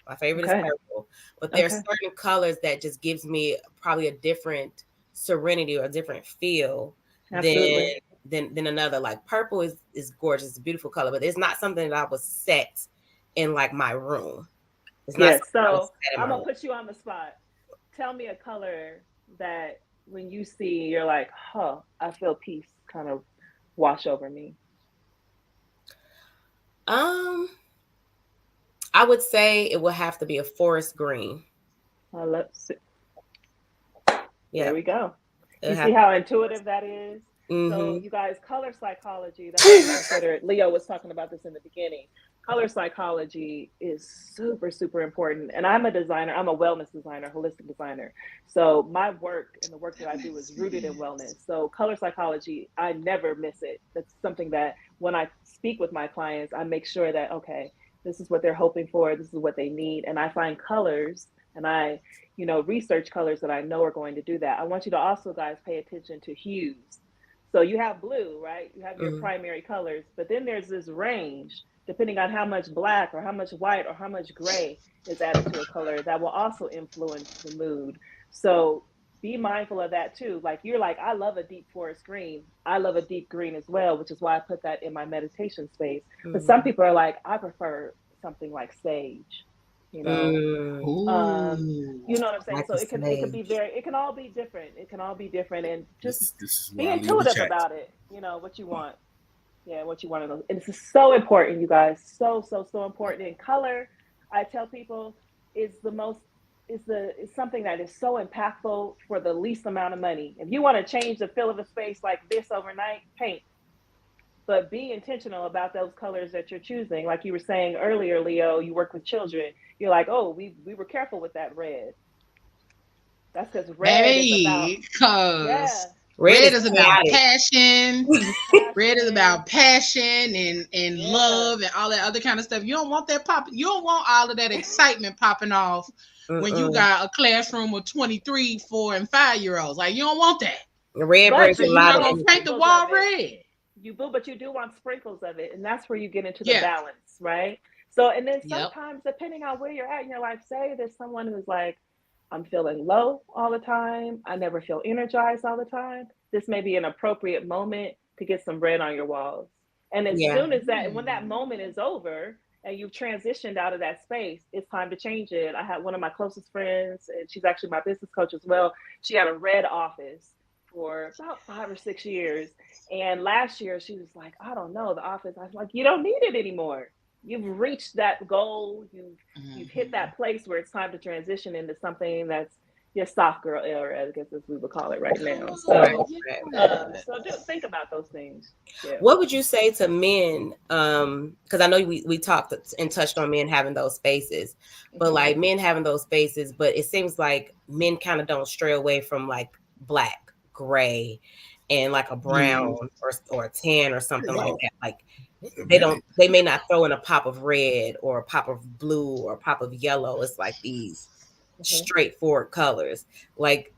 My favorite is purple, but there's certain colors that just gives me probably a different serenity or a different feel than another. Like purple is gorgeous, it's a beautiful color, but it's not something that I was set in like my room. It's not so I'm gonna put you on the spot. Tell me a color that when you see, you're like, I feel peace kind of wash over me. I would say it would have to be a forest green. Let's see. There we go. You see how intuitive that is? So you guys, color psychology, that's what I consider it. Leo was talking about this in the beginning. Color psychology is super, super important. And I'm a designer. I'm a wellness designer, holistic designer. So my work and the work that I do is rooted in wellness. So color psychology, I never miss it. That's something that when I speak with my clients, I make sure that, okay, this is what they're hoping for. This is what they need. And I find colors, and I, research colors that I know are going to do that. I want you to also, guys, pay attention to hues. So you have blue, right? You have your primary colors, but then there's this range, depending on how much black or how much white or how much gray is added to a color, that will also influence the mood. So be mindful of that too. Like you're like, I love a deep forest green. I love a deep green as well, which is why I put that in my meditation space. But some people are like, I prefer something like sage. You know what I'm saying? So it can all be different. It can all be different, and just be intuitive about it. What you want. Yeah, what you want to know. And it's so important, you guys. So important. And color, I tell people, is something that is so impactful for the least amount of money. If you want to change the feel of a space like this overnight, paint. But be intentional about those colors that you're choosing. Like you were saying earlier, Leo, you work with children. You're like, oh, we were careful with that red. That's because red is about red is about passion. Red is about passion and love and all that other kind of stuff. You don't want that popping. You don't want all of that excitement popping off when you got a classroom of 23, 4, and 5-year-olds. Like, you don't want that. Red brings a lot of energy. You're gonna paint the wall red. But you do want sprinkles of it, and that's where you get into the balance, right? So, and then sometimes, depending on where you're at in your life, say there's someone who's like, I'm feeling low all the time. I never feel energized all the time. This may be an appropriate moment to get some red on your walls. And as soon as when that moment is over and you've transitioned out of that space, it's time to change it. I had one of my closest friends, and she's actually my business coach as well. She had a red office for about 5 or 6 years. And last year she was like, I don't know, the office. I was like, you don't need it anymore. you've reached that goal. You've hit that place where it's time to transition into something that's your soft girl era, I guess as we would call it right now. So, so think about those things. Yeah. What would you say to men? Because I know we talked and touched on men having those spaces, but like men having those spaces, but it seems like men kind of don't stray away from like black, gray, and like a brown or a tan or something like that. Like they may not throw in a pop of red or a pop of blue or a pop of yellow. It's like these straightforward colors. Like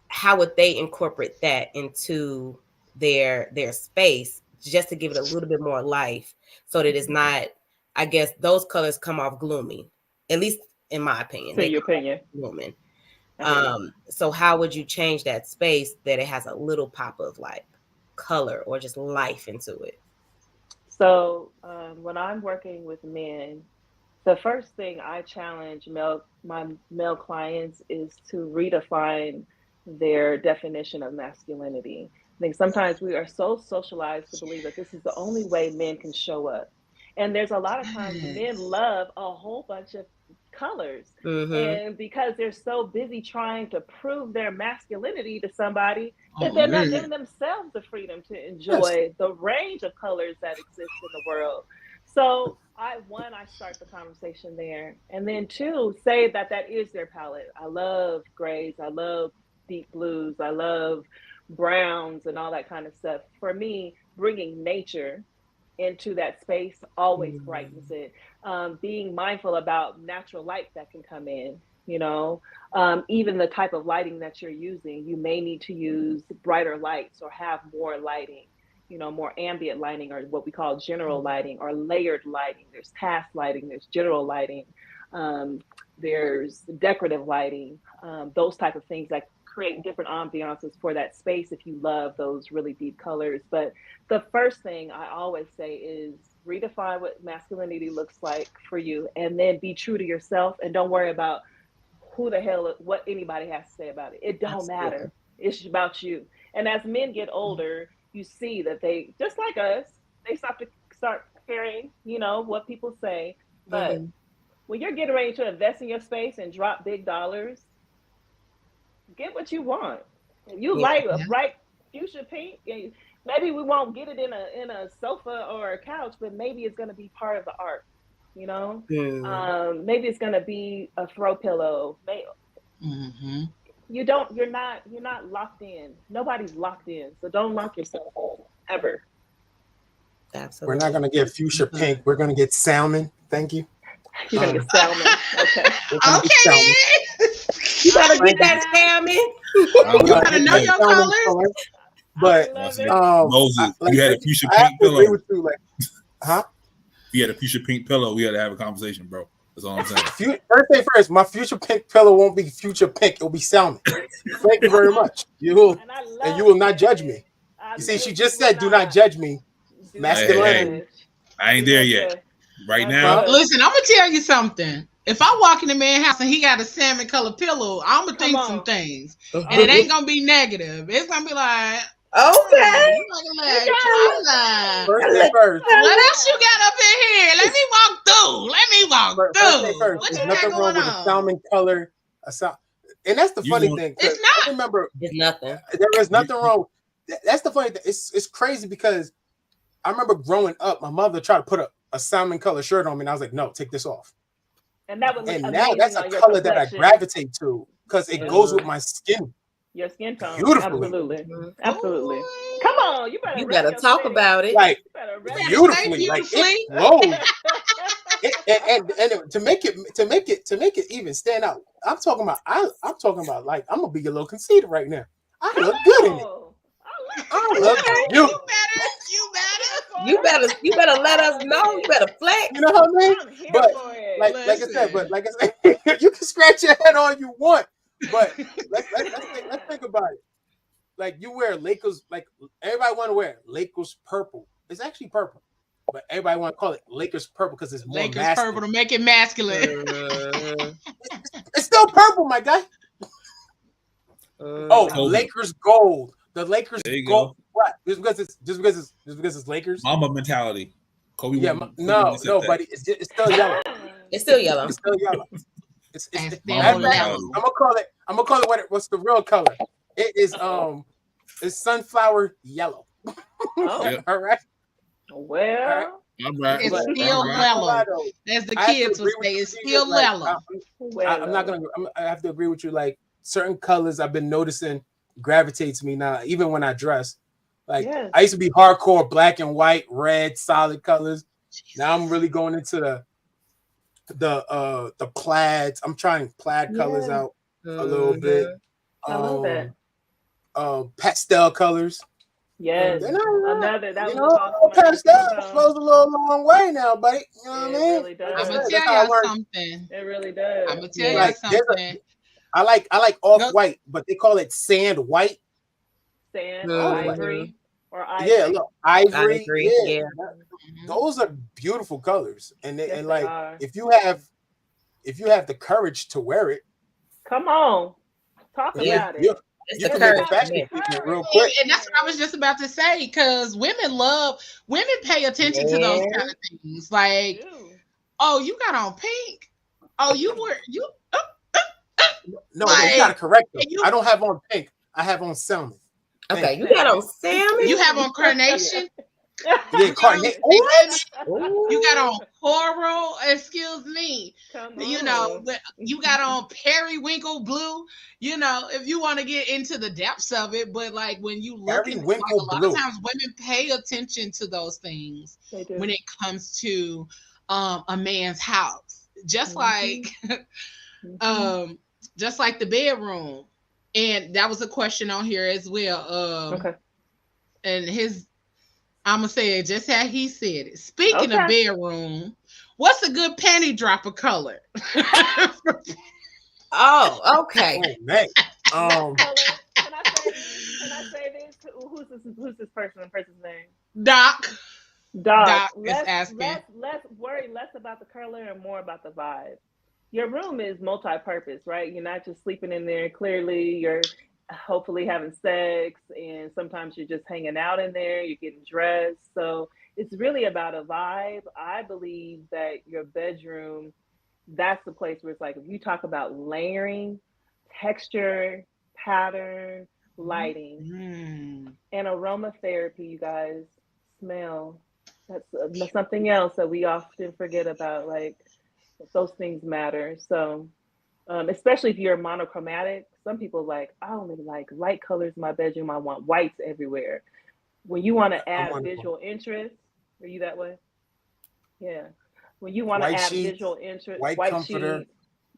how would they incorporate that into their space just to give it a little bit more life so that it's not, I guess those colors come off gloomy, at least in my opinion. So your opinion. Gloomy. So how would you change that space that it has a little pop of like color or just life into it? So when I'm working with men, the first thing I challenge my male clients is to redefine their definition of masculinity. I think sometimes we are so socialized to believe that this is the only way men can show up. And there's a lot of times men love a whole bunch of colors. And because they're so busy trying to prove their masculinity to somebody, that they're not giving themselves the freedom to enjoy the range of colors that exist in the world. So I start the conversation there. And then two, say that is their palette. I love grays. I love deep blues. I love browns and all that kind of stuff. For me, bringing nature into that space always brightens it. Being mindful about natural light that can come in, even the type of lighting that you're using, you may need to use brighter lights or have more lighting, more ambient lighting or what we call general lighting or layered lighting. There's task lighting, there's general lighting, there's decorative lighting, those type of things that create different ambiances for that space if you love those really deep colors. But the first thing I always say is redefine what masculinity looks like for you, and then be true to yourself and don't worry about what anybody has to say about it. It don't matter. It's about you. And as men get older, you see that they, just like us, they start caring, what people say. But when you're getting ready to invest in your space and drop big dollars, get what you want. You like a bright fuchsia pink, and maybe we won't get it in a sofa or a couch, but maybe it's going to be part of the art. Maybe it's going to be a throw pillow. You're not locked in. Nobody's locked in, so don't lock yourself in ever. Absolutely. We're not going to get fuchsia pink. We're going to get salmon. Thank you. You're going to get salmon. Okay. Okay. You gotta get that salmon. You gotta know your colors. But Moses, you had a fuchsia pink pillow. With you, huh? If you had a fuchsia pink pillow, we had to have a conversation, bro. That's all I'm saying. First thing first, my fuchsia pink pillow won't be fuchsia pink. It'll be salmon. Thank you very much. You will not judge me. You see, she just said, "Do not judge me." Masculinity. I ain't there yet. Right now. Listen, I'm gonna tell you something. If I walk in the man's house and he got a salmon colored pillow, I'm gonna think some things, and it ain't gonna be negative. It's gonna be like, okay. First thing first. What else you got up in here? Let me walk through. First thing first. There's nothing wrong with a salmon color. And that's the funny thing. It's not. I remember, it's nothing. There is nothing wrong. That's the funny thing. It's crazy because I remember growing up, my mother tried to put a salmon color shirt on me, and I was like, "No, take this off." And now that's a color that I gravitate to because it goes with my skin. Your skin tone. Beautifully. Absolutely. Come on, you better talk about it. Like beautifully. Like it glows. and to make it even stand out, I'm talking about like I'm gonna be a little conceited right now. I look good in it. I look good. You better let us know. You better flex. You know what I mean? But like I said, you can scratch your head all you want. But let's think about it. Like you wear Lakers, like everybody want to wear Lakers purple. It's actually purple, but everybody want to call it Lakers purple because it's more Lakers masculine. purple to make it masculine. It's still purple, my guy. Lakers gold. The Lakers gold. What? Just because it's Lakers? Mamba mentality. Kobe Yeah, Kobe no, accept that. buddy. It's still yellow. It's still yellow. It's still yellow. It's It's matter still of fact, yellow. I'm gonna call it what's the real color? It is it's sunflower yellow. Oh. All right. Well, I'm right. It's I'm still right. yellow. As the kids would say, it's still yellow. I'm not gonna. I have to agree with you. Like certain colors, I've been noticing gravitate to me now. Even when I dress, like I used to be hardcore black and white, red, solid colors. Now I'm really going into the plaids. I'm trying plaid colors out a little bit. I love that. Pastel colors. Yes, another that pastel goes a little long way now, buddy. You know what I mean? Really does. I'm gonna tell y'all something. It really does. I'm gonna tell y'all something. I like off white, but they call it sand white. Sand, ivory, or ivory. Yeah, look, ivory. Yeah. Mm-hmm. Those are beautiful colors, and like if you have the courage to wear it, come on, talk about it. You can make a fashion statement real quick. And that's what I was just about to say, because women pay attention to those kind of things. Like, oh, you got on pink. Oh, you were No, you gotta correct them. I don't have on pink. I have on salmon. Okay, you got on salmon. You have on carnation. Yeah, carnation. You got on coral. Excuse me. You know, you got on periwinkle blue. You know, if you want to get into the depths of it, but like when you look at like a lot of times women pay attention to those things when it comes to a man's house. Just like just like the bedroom. And that was a question on here as well. And I'm going to say it just how he said it. Speaking of bedroom, what's a good panty dropper color? Oh, okay. Oh, man. Can I say this? Who's this person? The person's name? Doc is asking. Let's worry less about the color and more about the vibe. Your room is multi-purpose, right? You're not just sleeping in there. Clearly, you're hopefully having sex, and sometimes you're just hanging out in there. You're getting dressed. So it's really about a vibe. I believe that your bedroom, that's the place where it's like, if you talk about layering, texture, pattern, lighting, and aromatherapy, you guys, smell. That's something else that we often forget about. Like, those things matter. So especially if you're monochromatic, some people like, I only like light colors in my bedroom. I want whites everywhere. When you want to add visual interest, are you that way? Yeah. When you want to add visual interest, white comforter, sheets,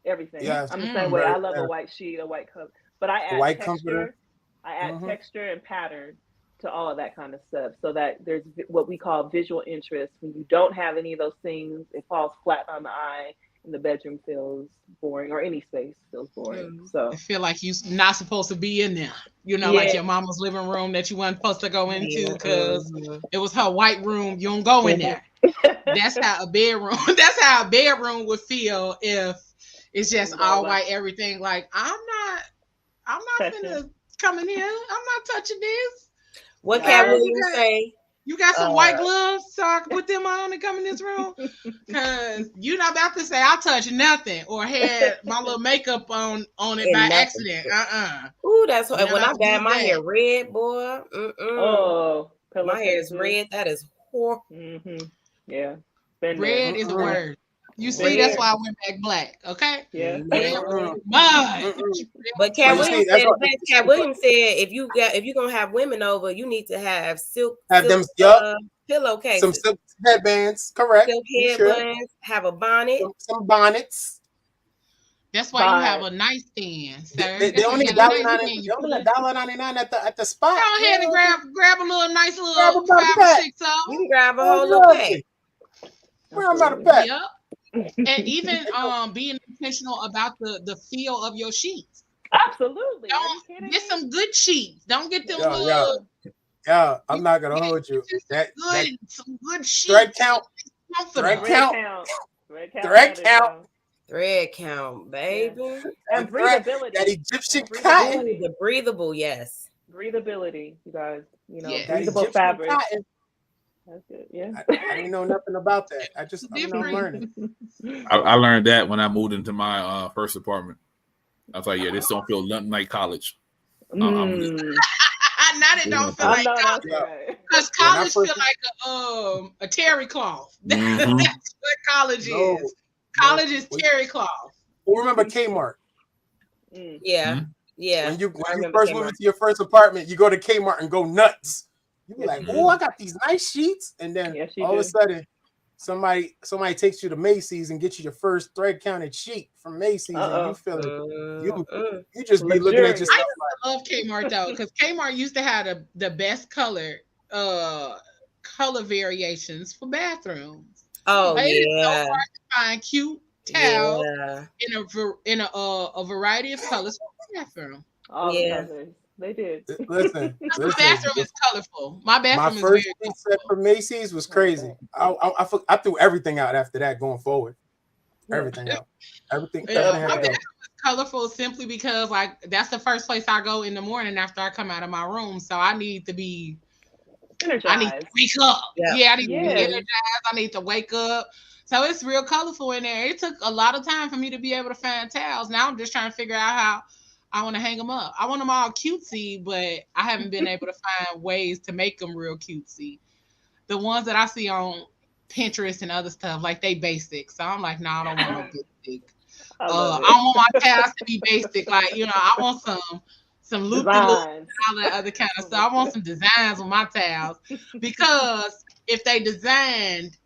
everything. Yes. I'm the same way. I love a white sheet, a white cover, but I add texture. Comforter. I add texture and pattern to all of that kind of stuff, so that there's what we call visual interest. When you don't have any of those things, it falls flat on the eye, and the bedroom feels boring, or any space feels boring. So I feel like you're not supposed to be in there. You know, like your mama's living room that you weren't supposed to go into because it was her white room. You don't go in there. That's how a bedroom would feel if it's just all white everything. Like, I'm not gonna come in here. I'm not touching this. What Cat Williams say? You got some white gloves so I can put them on and come in this room? Because you're not about to say I touched nothing or had my little makeup on it by accident. Ooh, that's what, when I dyed my hair red, boy. Oh, my hair is red. That is horrible. Yeah. Red is a word. You see, that's why I went back black. Okay. Yeah. But Cat Williams said, if you're gonna have women over, you need to have them pillowcases, some silk headbands. Correct. Silk headbands. Have a bonnet. Some bonnets. That's why you have a nightstand, sir. They only $1.99 at the spot. Go ahead and grab a little nice little 5 or 6 of them. You can grab a whole little pack. Where I'm about to pack. Yep. And even being intentional about the feel of your sheets. Absolutely. Don't get some good sheets. Don't get them Yeah, I'm not gonna hold you. Some good sheets. Thread count, baby. And breathability. That Egyptian cotton. The breathable, yes. Breathability, you guys. You know, yes. breathable fabric. That's good. Yeah. I didn't know nothing about that. I'm learning. I learned that when I moved into my first apartment. I was like, yeah, this don't feel nothing like college. Now it don't feel like college. Because college feel like a terry cloth. That's what college is. College is terry cloth. Who remember Kmart? Yeah. Yeah. When you first move into your first apartment, you go to Kmart and go nuts. You be like, oh, I got these nice sheets. And then all of a sudden, somebody takes you to Macy's and gets you your first thread counted sheet from Macy's, and you feel it. You just be looking at yourself. I love Kmart though, because Kmart used to have the best color variations for bathrooms. Oh, but it's so hard to find cute towels in a variety of colors for the bathroom. All the colors. They did. Listen, my bathroom is colorful. My bathroom is first very set for Macy's was crazy. I threw everything out after that going forward. Everything out. Everything. My bathroom is colorful simply because like that's the first place I go in the morning after I come out of my room. So I need to be energized. I need to wake up. Yeah, I need to be energized. I need to wake up. So it's real colorful in there. It took a lot of time for me to be able to find towels. Now I'm just trying to figure out how I want to hang them up. I want them all cutesy, but I haven't been able to find ways to make them real cutesy. The ones that I see on Pinterest and other stuff, like they basic. So I'm like, no, I don't want no basic. I want my towels to be basic. Like, I want some loopy loops and all that other kind of stuff. I want some designs on my towels because if they designed,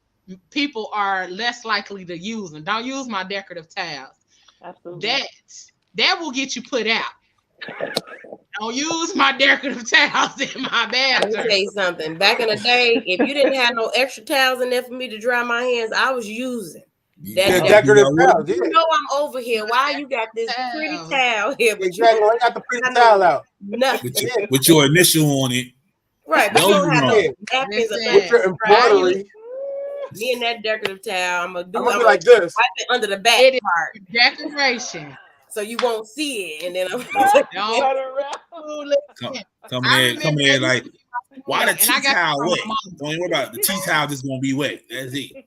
people are less likely to use them. Don't use my decorative towels. Absolutely. That will get you put out. Don't use my decorative towels in my bathroom. Let me tell you something. Back in the day, if you didn't have no extra towels in there for me to dry my hands, I was using that decorative towel. You know I'm over here. Why you got this pretty towel here? But exactly. I got the pretty towel out. Nothing. With your initial on it. Right. But you don't have no napkins with your embroidery. Me and that decorative towel, I'm gonna be like this. Wipe it under the back part. Decoration. So you won't see it, and then I'm coming in like, why the tea towel wet? Don't worry about it. The tea towel just gonna be wet. That's it.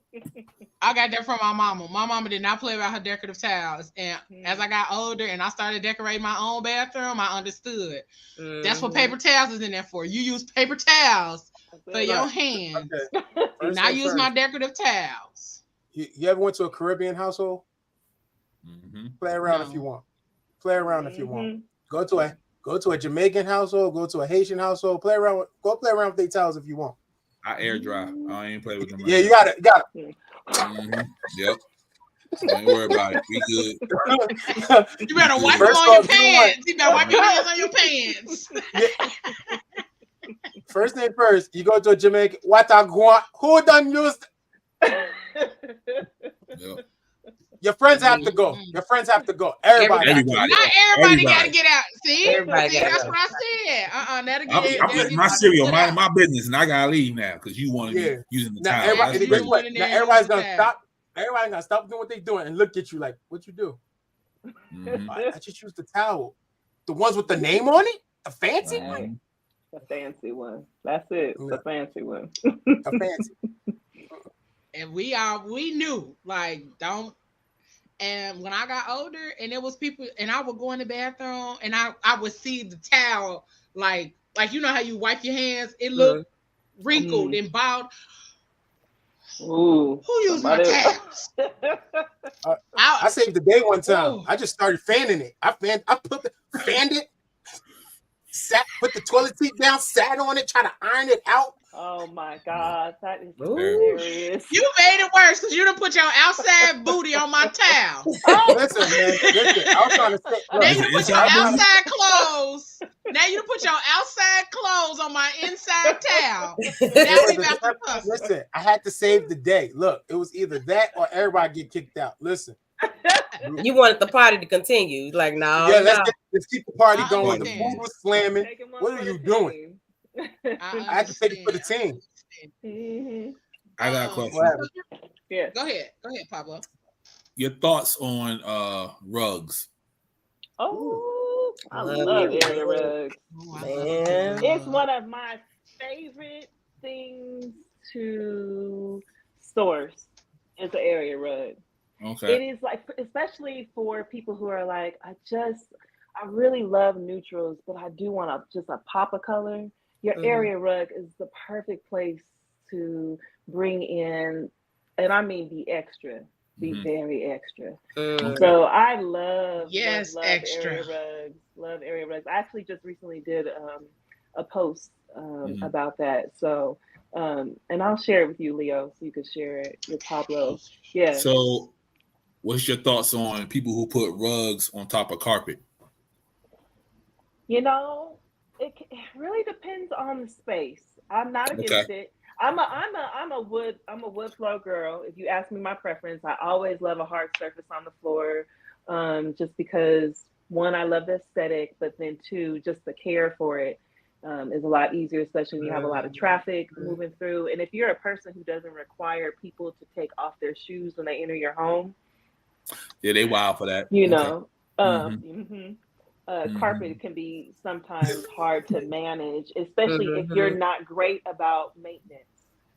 I got that from my mama. My mama did not play about her decorative towels, and as I got older and I started decorating my own bathroom, I understood. That's what paper towels is in there for. You use paper towels for your hands. Okay. And I use my decorative towels. You ever went to a Caribbean household? Play around if you want. Play around if you want. Go to a Jamaican household. Go to a Haitian household. Go play around with their towels if you want. I air dry. I ain't play with them. Yeah, you got it. Yep. Don't worry about it. We good. You better wipe them on your pants. You better wipe your hands on your pants. First thing first, you go to a Jamaican. What a guan? Who done used? Yep. Your friends have to go. Your friends have to go. Everybody. Not everybody got to get out. See, that's what I said. I'm putting my cereal, my business, and I gotta leave now because you want to be using the time. Everybody's gonna stop. Everybody's gonna stop doing what they're doing and look at you like, "What you do?" I just used the towel, the ones with the name on it, the fancy one. The fancy one. That's it. The fancy one. The fancy. And we knew like don't. And when I got older, and there was people, and I would go in the bathroom, and I would see the towel, like you know how you wipe your hands, it looked wrinkled and bald. Ooh, who used my towels? I saved the day one time. I just started fanning it. I fanned it, put the toilet seat down, sat on it, trying to iron it out. Oh my God, that is hilarious. You made it worse because you done put your outside booty on my towel. Listen, man. I was trying to say. Now you put your outside clothes. Now you put your outside clothes on my inside towel. Listen, I had to save the day. Look, it was either that or everybody get kicked out. Listen. You wanted the party to continue. Like, no. Yeah, let's keep the party going. The food was slamming. What are you doing? I had to take it for the team. I got a question. Yeah. Go ahead, Pablo. Your thoughts on rugs? Oh, I love area rugs. Man. It's one of my favorite things go-to source is the area rug. Okay. It is like, especially for people who are like, I really love neutrals, but I do want just a pop of color. Your area rug is the perfect place to bring in, and I mean be extra, be very extra. So I love extra. area rugs. Love area rugs. I actually just recently did a post about that. So and I'll share it with you, Leo, so you can share it with Pablo. Yeah. So what's your thoughts on people who put rugs on top of carpet? You know, it really depends on the space. I'm not against it. I'm a wood floor girl. If you ask me my preference, I always love a hard surface on the floor, just because one, I love the aesthetic, but then two, just the care for it is a lot easier, especially when you have a lot of traffic moving through. And if you're a person who doesn't require people to take off their shoes when they enter your home, yeah, they wild for that. You know, carpet can be sometimes hard to manage, especially if you're not great about maintenance.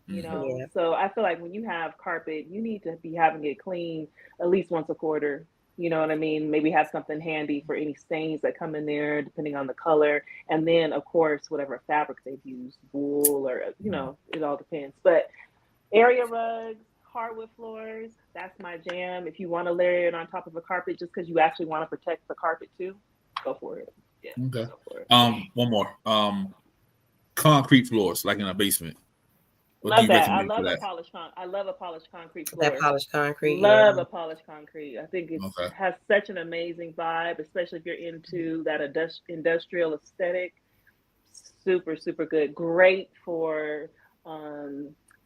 You know, so I feel like when you have carpet, you need to be having it clean at least once a quarter. You know what I mean? Maybe have something handy for any stains that come in there, depending on the color. And then, of course, whatever fabric they've used, wool or, you know, it all depends. But area rugs, hardwood floors, that's my jam. If you want to layer it on top of a carpet just because you actually want to protect the carpet too, go for it. Yeah. Okay. Go for it. One more. Concrete floors, like in a basement. What love do you that. recommend for that? I love a polished concrete floor. That polished concrete. Love a polished concrete. I think it has such an amazing vibe, especially if you're into that industrial aesthetic. Super, super good. Great for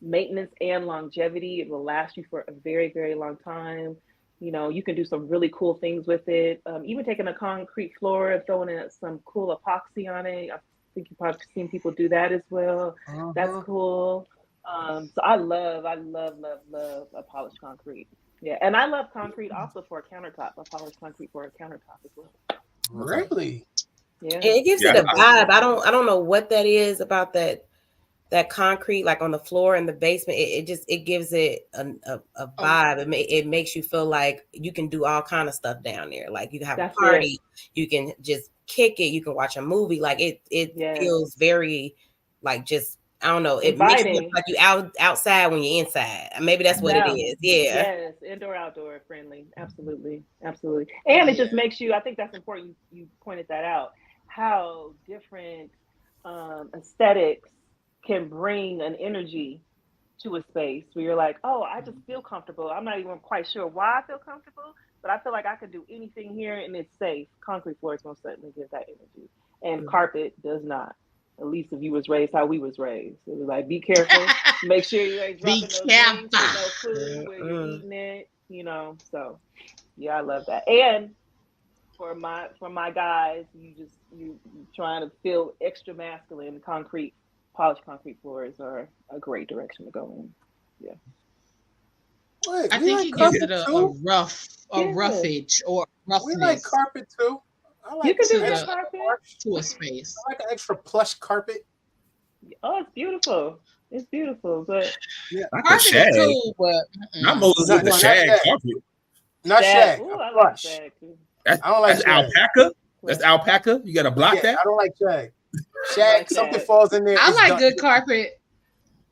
maintenance and longevity. It will last you for a very, very long time. You know, you can do some really cool things with it. Even taking a concrete floor and throwing in some cool epoxy on it. I think you've probably seen people do that as well. That's cool. So I love a polished concrete. Yeah, and I love concrete also for a countertop. A polished concrete for a countertop as well. Really? Yeah. And it gives it a vibe. I don't know what that is about that concrete, like on the floor in the basement. It gives it a vibe. It makes you feel like you can do all kind of stuff down there. Like you can have a party, you can just kick it, you can watch a movie. Like it feels very like just. I don't know. It inviting. Makes you look like you outside when you're inside. Maybe that's what it is. Yeah. Yes, indoor, outdoor friendly. Absolutely, absolutely. And it just makes you. I think that's important. You pointed that out. How different aesthetics can bring an energy to a space where you're like, oh, I just feel comfortable. I'm not even quite sure why I feel comfortable, but I feel like I could do anything here and it's safe. Concrete floors most certainly give that energy, and carpet does not. At least if you was raised how we was raised, it was like, be careful, make sure you ain't dropping those things with no food where you're eating it, you know. So yeah, I love that. And for my guys, you trying to feel extra masculine, polished concrete floors are a great direction to go in. Yeah. Wait, I think it gives it a roughage or roughness. We like carpet too. I like you can do that carpet to a space. I like an extra plush carpet. Oh, it's beautiful. It's beautiful, but carpet is cool, but not Moses with the shag carpet. Not shag. Ooh, I like shag too. I don't like shag. Alpaca. That's alpaca. You got to block that. I don't like shag. Shag, something falls in there. I like good carpet.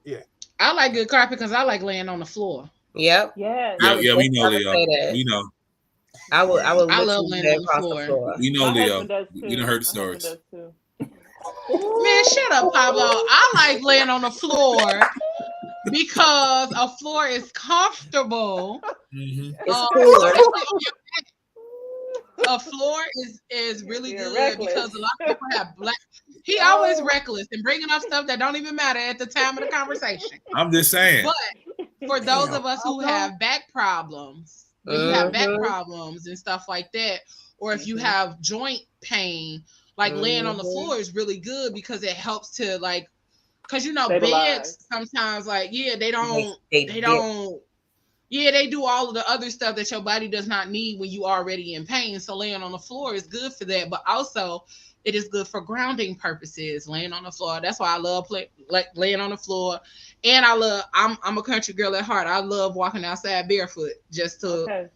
Yeah, I like good carpet because I like laying on the floor. Yep. Yeah. Yeah. We know, Leo. We know. I love laying on the floor. We know, Leo. You done heard the stories. Man, shut up, Pablo. I like laying on the floor because a floor is comfortable. It's cooler. A floor is really good because a lot of people have black. He always reckless and bringing up stuff that don't even matter at the time of the conversation. I'm just saying. But for those of us who have back problems, you have back problems and stuff like that, or if you have joint pain, like laying on the floor is really good because it helps to because you know stabilize. Beds sometimes they don't Yeah, they do all of the other stuff that your body does not need when you already in pain. So laying on the floor is good for that, but also it is good for grounding purposes. Laying on the floor. That's why I love laying on the floor. And I'm a country girl at heart. I love walking outside barefoot, just to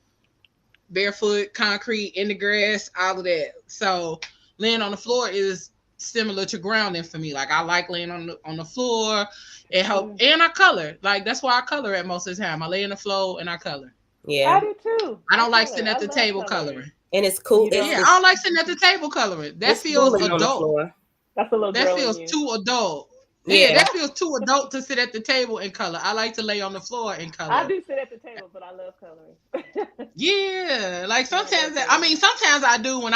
barefoot, concrete, in the grass, all of that. So laying on the floor is similar to grounding for me. Like I like laying on the floor. It helps, and I color. Like that's why I color at most of the time. I lay on the floor and I color. Yeah, I do too. I don't like sitting at the table coloring. And it's cool. Yeah, I don't like sitting at the table coloring. That feels adult. That's a little. That feels too adult. Yeah, that feels too adult to sit at the table and color. I like to lay on the floor and color. I do sit at the table, but I love coloring. Yeah, like sometimes sometimes I do when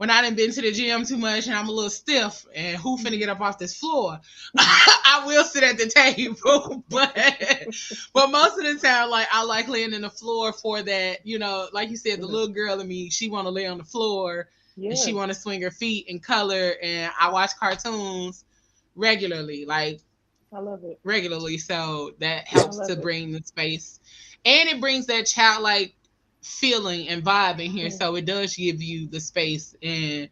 I done been to the gym too much and I'm a little stiff and who finna get up off this floor, I will sit at the table. But most of the time, like I like laying in the floor for that, you know, like you said, the little girl in me, she wanna lay on the floor and she wanna swing her feet and color, and I watch cartoons regularly, like I love it. Regularly. So that helps to bring the space. And it brings that childlike feeling and vibe in here. So it does give you the space and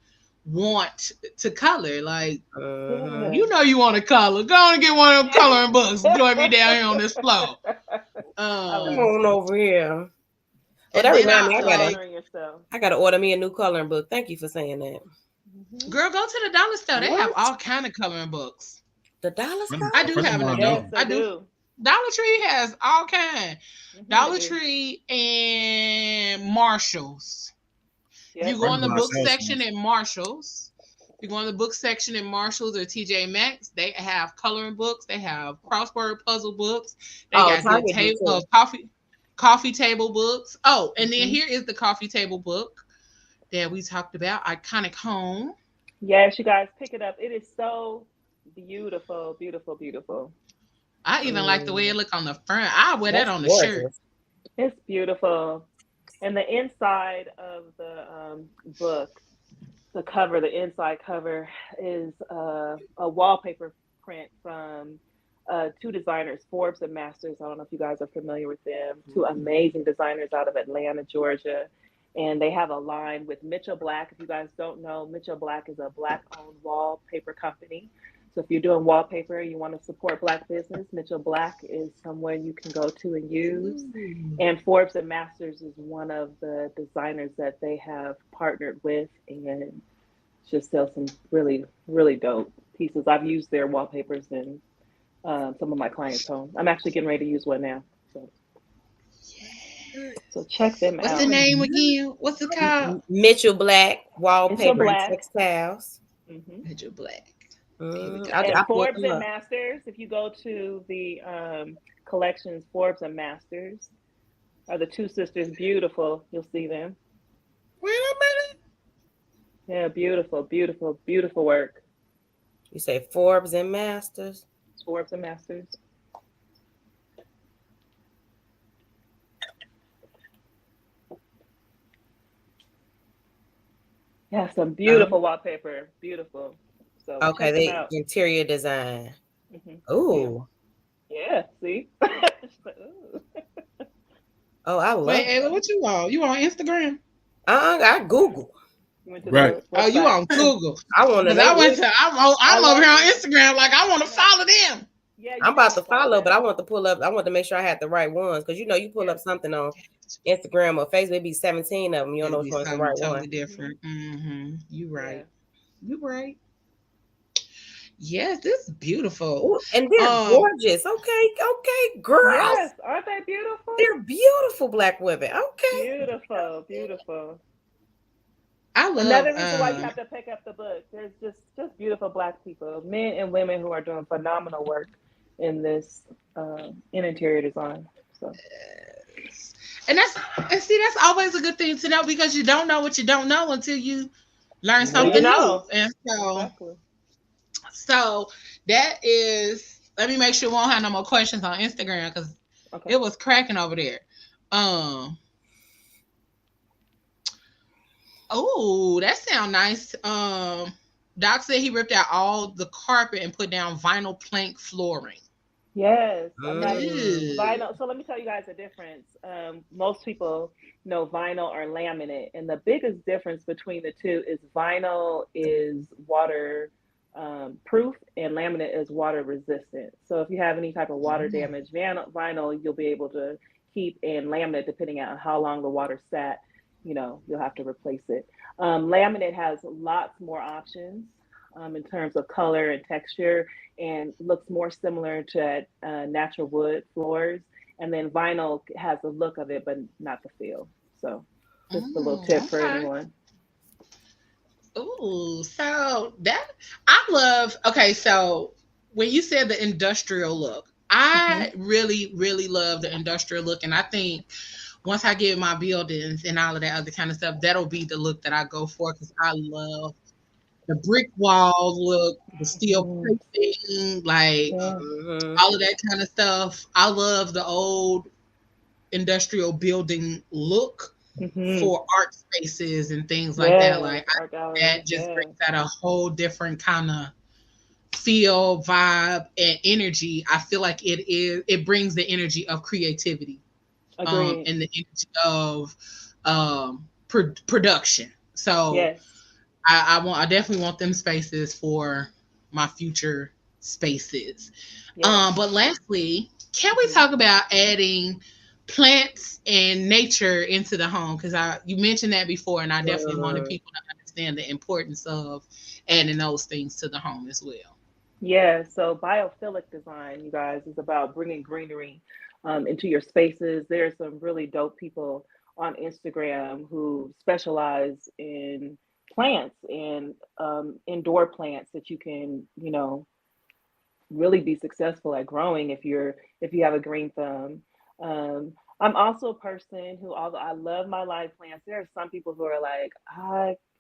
want to color. Like, you know, you want to color. Go on and get one of them coloring books. Join me down here on this floor. Come on over here. Well, that reminds me, I gotta order me a new coloring book. Thank you for saying that. Girl, go to the dollar store. They have all kind of coloring books. The dollar store? I do have an adult. Yes, I do. Dollar Tree has all kind. Dollar Tree and Marshalls. Yes. You go in the book section at Marshalls. You go in the book section at Marshalls or TJ Maxx. They have coloring books. They have crossword puzzle books. They got the coffee table books. Oh, and then here is the coffee table book that we talked about. Iconic Home. Yes, you guys pick it up. It is so beautiful, beautiful, beautiful. I even like the way it look on the front. I wear that on the shirt. It's beautiful. And the inside of the book, the inside cover is a wallpaper print from two designers, Forbes and Masters. I don't know if you guys are familiar with them. Two amazing designers out of Atlanta, Georgia. And they have a line with Mitchell Black. If you guys don't know, Mitchell Black is a Black-owned wallpaper company. So if you're doing wallpaper, you want to support Black business, Mitchell Black is somewhere you can go to and use. And Forbes and Masters is one of the designers that they have partnered with and just sells some really, really dope pieces. I've used their wallpapers in some of my clients' homes. I'm actually getting ready to use one now. So check them out. What's the name again? What's it called? Mitchell Black Wallpaper and Textiles. Mitchell Black. And Forbes and Masters, if you go to the collections, Forbes and Masters are the two sisters. Beautiful. You'll see them. Wait a minute. Yeah, beautiful, beautiful, beautiful work. You say Forbes and Masters? Forbes and Masters. Yeah, some beautiful wallpaper. Beautiful. So okay, the interior design. Ooh. Yeah, see? Oh, I love it. Wait, Ayla, what you on? You on Instagram? I Google. Right. Oh, you on Google. I want to I'm over here on Instagram like I want to follow them. Yeah, I'm about to follow, but I want to pull up. I want to make sure I had the right ones because you know you pull up something on Instagram or Facebook, it'd be 17 of them. You don't know which one's the right totally one. Different. You right. Yeah. You right. Yes, this is beautiful. Ooh, and they're gorgeous. Okay, girls. Yes, aren't they beautiful? They're beautiful Black women. Okay. Beautiful. I love another reason why you have to pick up the book. There's just beautiful Black people, men and women who are doing phenomenal work in this in interior design. So and that's always a good thing to know because you don't know what you don't know until you learn something new. And so that is, let me make sure we won't have no more questions on Instagram because it was cracking over there. Oh, that sounds nice. Doc said he ripped out all the carpet and put down vinyl plank flooring. Yes, Ooh. vinyl. So let me tell you guys the difference. Most people know vinyl or laminate, and the biggest difference between the two is vinyl is water proof and laminate is water resistant. So if you have any type of water Mm. damage, vinyl you'll be able to keep, and laminate, depending on how long the water sat, you'll have to replace it. Laminate has lots more options in terms of color and texture, and looks more similar to natural wood floors. And then vinyl has the look of it, but not the feel. So just a little tip for Okay. anyone. Ooh, so that I love. Okay, so when you said the industrial look, Hmm. I really, really love the industrial look, and I think once I get my buildings and all of that other kind of stuff, that'll be the look that I go for because I love the brick wall look, the steel Hmm. piping, like Yeah. all of that kind of stuff. I love the old industrial building look Hmm. for art spaces and things like that. Yes. Like Art galleries. that just Yeah. brings out a whole different kind of feel, vibe, and energy. I feel like it brings the energy of creativity, Agreed. and the energy of production. So Yes. I definitely want them spaces for my future spaces. Yes. But lastly, can we Hmm. talk about adding plants and nature into the home? Because I you mentioned that before, and I definitely wanted people to understand the importance of adding those things to the home as well. Yeah, so biophilic design, you guys, is about bringing greenery into your spaces. There's some really dope people on Instagram who specialize in plants and indoor plants that you can, really be successful at growing if you have a green thumb. I'm also a person who, although I love my live plants, there are some people who are like,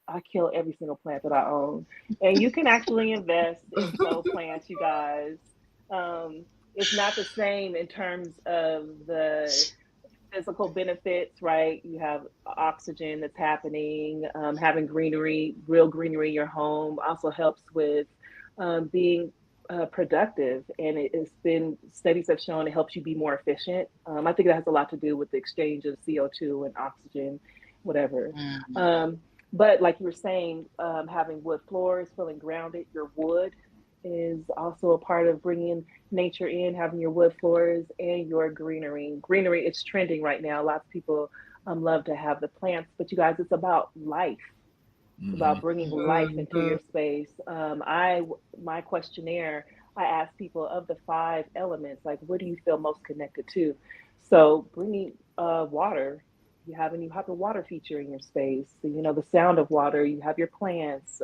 I kill every single plant that I own. And you can actually invest in soul plants, you guys. It's not the same in terms of the physical benefits, right? You have oxygen that's happening, having greenery, real greenery in your home also helps with being productive. And it's been, studies have shown it helps you be more efficient. I think that has a lot to do with the exchange of CO2 and oxygen, whatever. Mm. Um, but like you were saying, having wood floors, feeling grounded, your wood is also a part of bringing nature in, having your wood floors and your greenery. Greenery is trending right now. Lots of people love to have the plants, but you guys, it's about life. It's Mm-hmm. about bringing life into Mhm. your space. My questionnaire, I asked people of the five elements, like, what do you feel most connected to? So bringing water, you have a water feature in your space. So, the sound of water. You have your plants,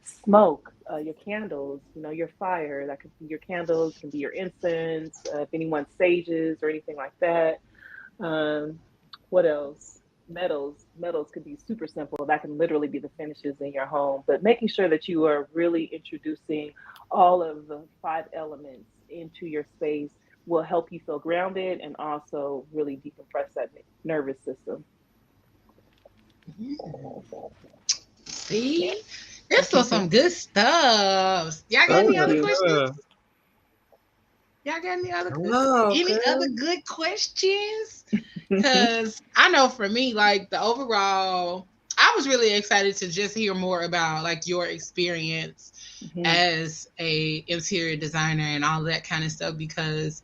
smoke, your candles. Your fire. That could be your candles, can be your incense. If anyone sages or anything like that. Um, what else? Metals. Metals could be super simple. That can literally be the finishes in your home. But making sure that you are really introducing all of the five elements into your space will help you feel grounded and also really decompress that nervous system. See, this was some good stuff. Y'all got any Thank other you. questions? Y'all got any other No, any other girl. good questions? Cause I know for me, like the overall, I was really excited to just hear more about like your experience Mhm. as a interior designer and all that kind of stuff. Because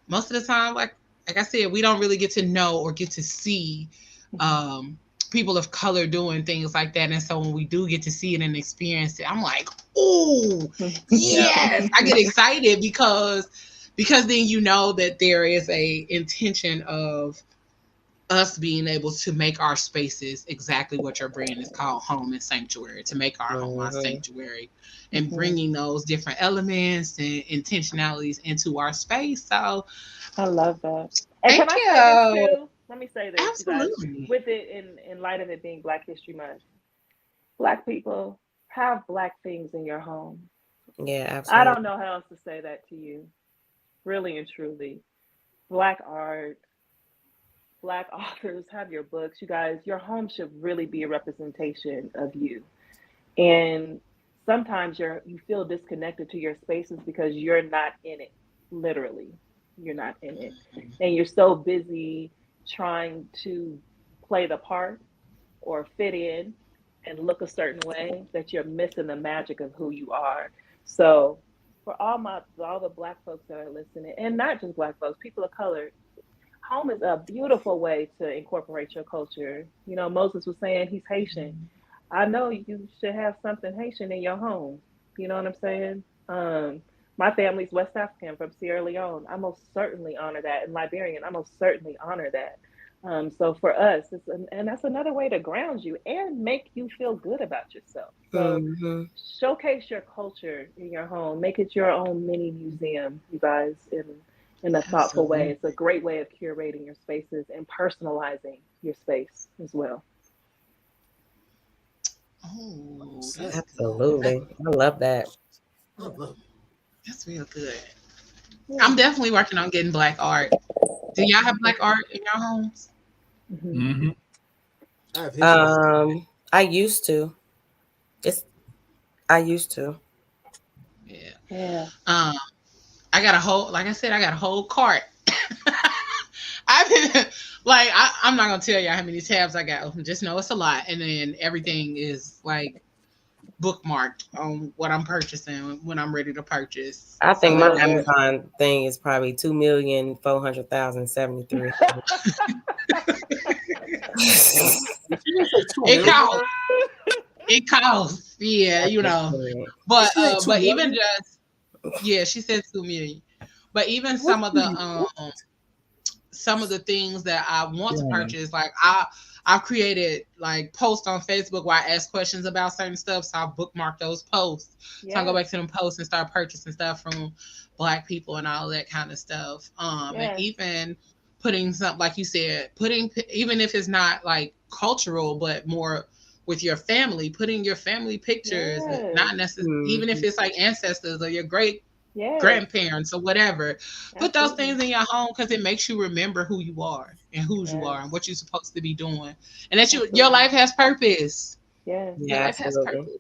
most of the time, like I said, we don't really get to know or get to see Mhm. um, people of color doing things like that. And so when we do get to see it and experience it, I'm like, oh Yeah. yes, I get excited because then you know that there is a intention of us being able to make our spaces exactly what your brand is called, home and sanctuary, to make our home our Mhm. sanctuary, and Mhm. bringing those different elements and intentionalities into our space. So I love that. And can thank I say this you. too? Let me say this, you guys, Absolutely. with it in light of it being Black History Month. Black people, have Black things in your home. Yeah, I don't absolutely. know how else to say that to you, really and truly. Black art, Black authors, have your books. You guys, your home should really be a representation of you. And sometimes you feel disconnected to your spaces because you're not in it. literally. You're not in it. And you're so busy trying to play the part or fit in and look a certain way that you're missing the magic of who you are. So for all the Black folks that are listening, and not just Black folks, people of color, home is a beautiful way to incorporate your culture. You know, Moses was saying he's Haitian. I know you should have something Haitian in your home. You know what I'm saying? My family's West African from Sierra Leone. I most certainly honor that. And Liberian, I most certainly honor that. So for us, and that's another way to ground you and make you feel good about yourself. So showcase your culture in your home. Make it your own mini museum, you guys, in a thoughtful way. It's a great way of curating your spaces and personalizing your space as well. Oh, absolutely. I love that. That's real good. I'm definitely working on getting Black art. Do y'all have Black art in your homes? I used to. I used to. Yeah. I got a whole, like I said, I got a whole cart. I've been like, I'm not gonna tell y'all how many tabs I got. Just know it's a lot, and then everything is like bookmarked on what I'm purchasing when I'm ready to purchase. I think my Amazon thing is probably 2,400,073. It costs, yeah, you know. But even just, yeah, she said 2 million. But even some of the things that I want to purchase, like I've created like posts on Facebook where I ask questions about certain stuff, so I bookmark those posts. Yes. So I go back to them posts and start purchasing stuff from Black people and all that kind of stuff. And even putting something, like you said, even if it's not like cultural, but more with your family, putting your family pictures, not necessarily, even if it's like ancestors or your great grandparents or whatever. Put those things in your home because it makes you remember who you are and whose you are and what you're supposed to be doing, and that your life has purpose. Your life has purpose.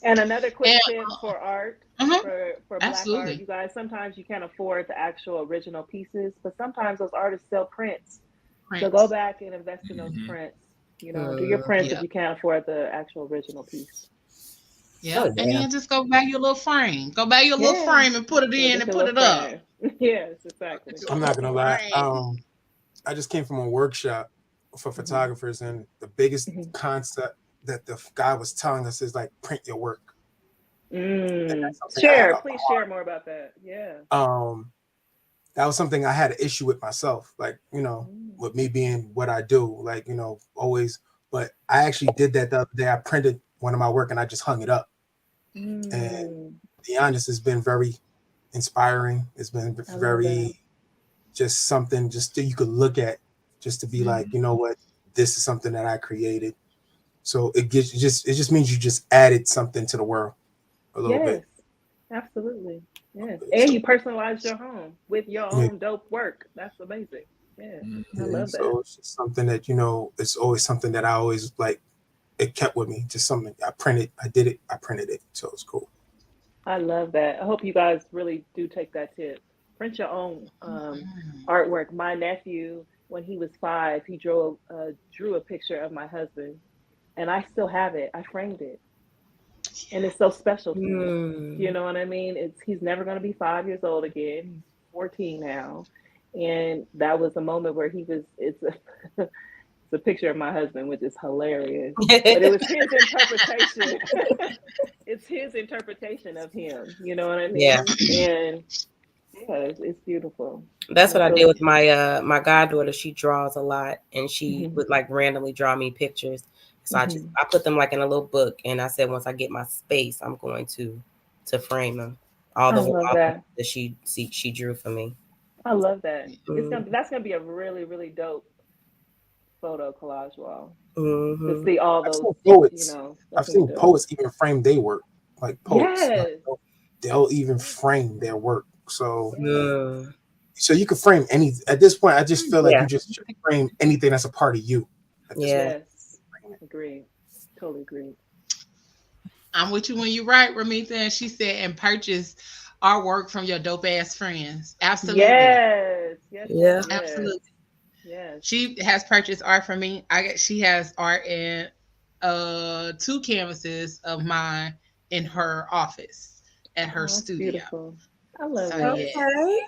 And another quick tip for art, for Black art, you guys, sometimes you can't afford the actual original pieces, but sometimes those artists sell prints. So go back and invest in those prints. You know, do your prints if you can't afford the actual original piece. Yeah, and then just go buy your little frame. Go buy your little frame and put it in and put it up. Yes, exactly. I'm not gonna lie. I just came from a workshop for photographers, and the biggest concept that the guy was telling us is like print your work. Please share more about that. Yeah. That was something I had an issue with myself, like, you know, with me being what I do, like, you know, always. But I actually did that the other day. I printed one of my work and I just hung it up. And to be honest, it's been very inspiring. It's been very just something just that you could look at, just to be like, you know what, this is something that I created. So it just means you just added something to the world a little bit. Absolutely. Yes. And you personalized your home with your own dope work. That's amazing. Yeah. I love that. So it's just something that, you know, it's always something that I always like, it kept with me. Just something I printed, I did it, I printed it. So it's cool. I love that. I hope you guys really do take that tip. Print your own artwork. My nephew, when he was 5, he drew a picture of my husband, and I still have it. I framed it. And it's so special to me. You know what I mean? He's never going to be 5 years old again. He's 14 now. And that was a moment where it's a picture of my husband, which is hilarious. But it was his interpretation. It's his interpretation of him. You know what I mean? Yeah. And it's beautiful. That's what I did with my goddaughter. She draws a lot, and she would like randomly draw me pictures. So I put them like in a little book, and I said once I get my space, I'm going to frame them. All that she drew for me. I love that. That's gonna be a really, really dope photo collage wall. To see all those poets. You know, I've seen poets even frame their work, like poets. Like, they'll even frame their work. So you can frame any. At this point, I just feel like you just frame anything that's a part of you. Yes, agreed. Totally agreed. I'm with you when you're right, Ramita. And she said, and purchase artwork from your dope ass friends. Absolutely. Yes. Yeah. Absolutely. Yes. She has purchased art from me. She has art in 2 canvases of mine in her office at her studio. Beautiful. I love So it. Okay.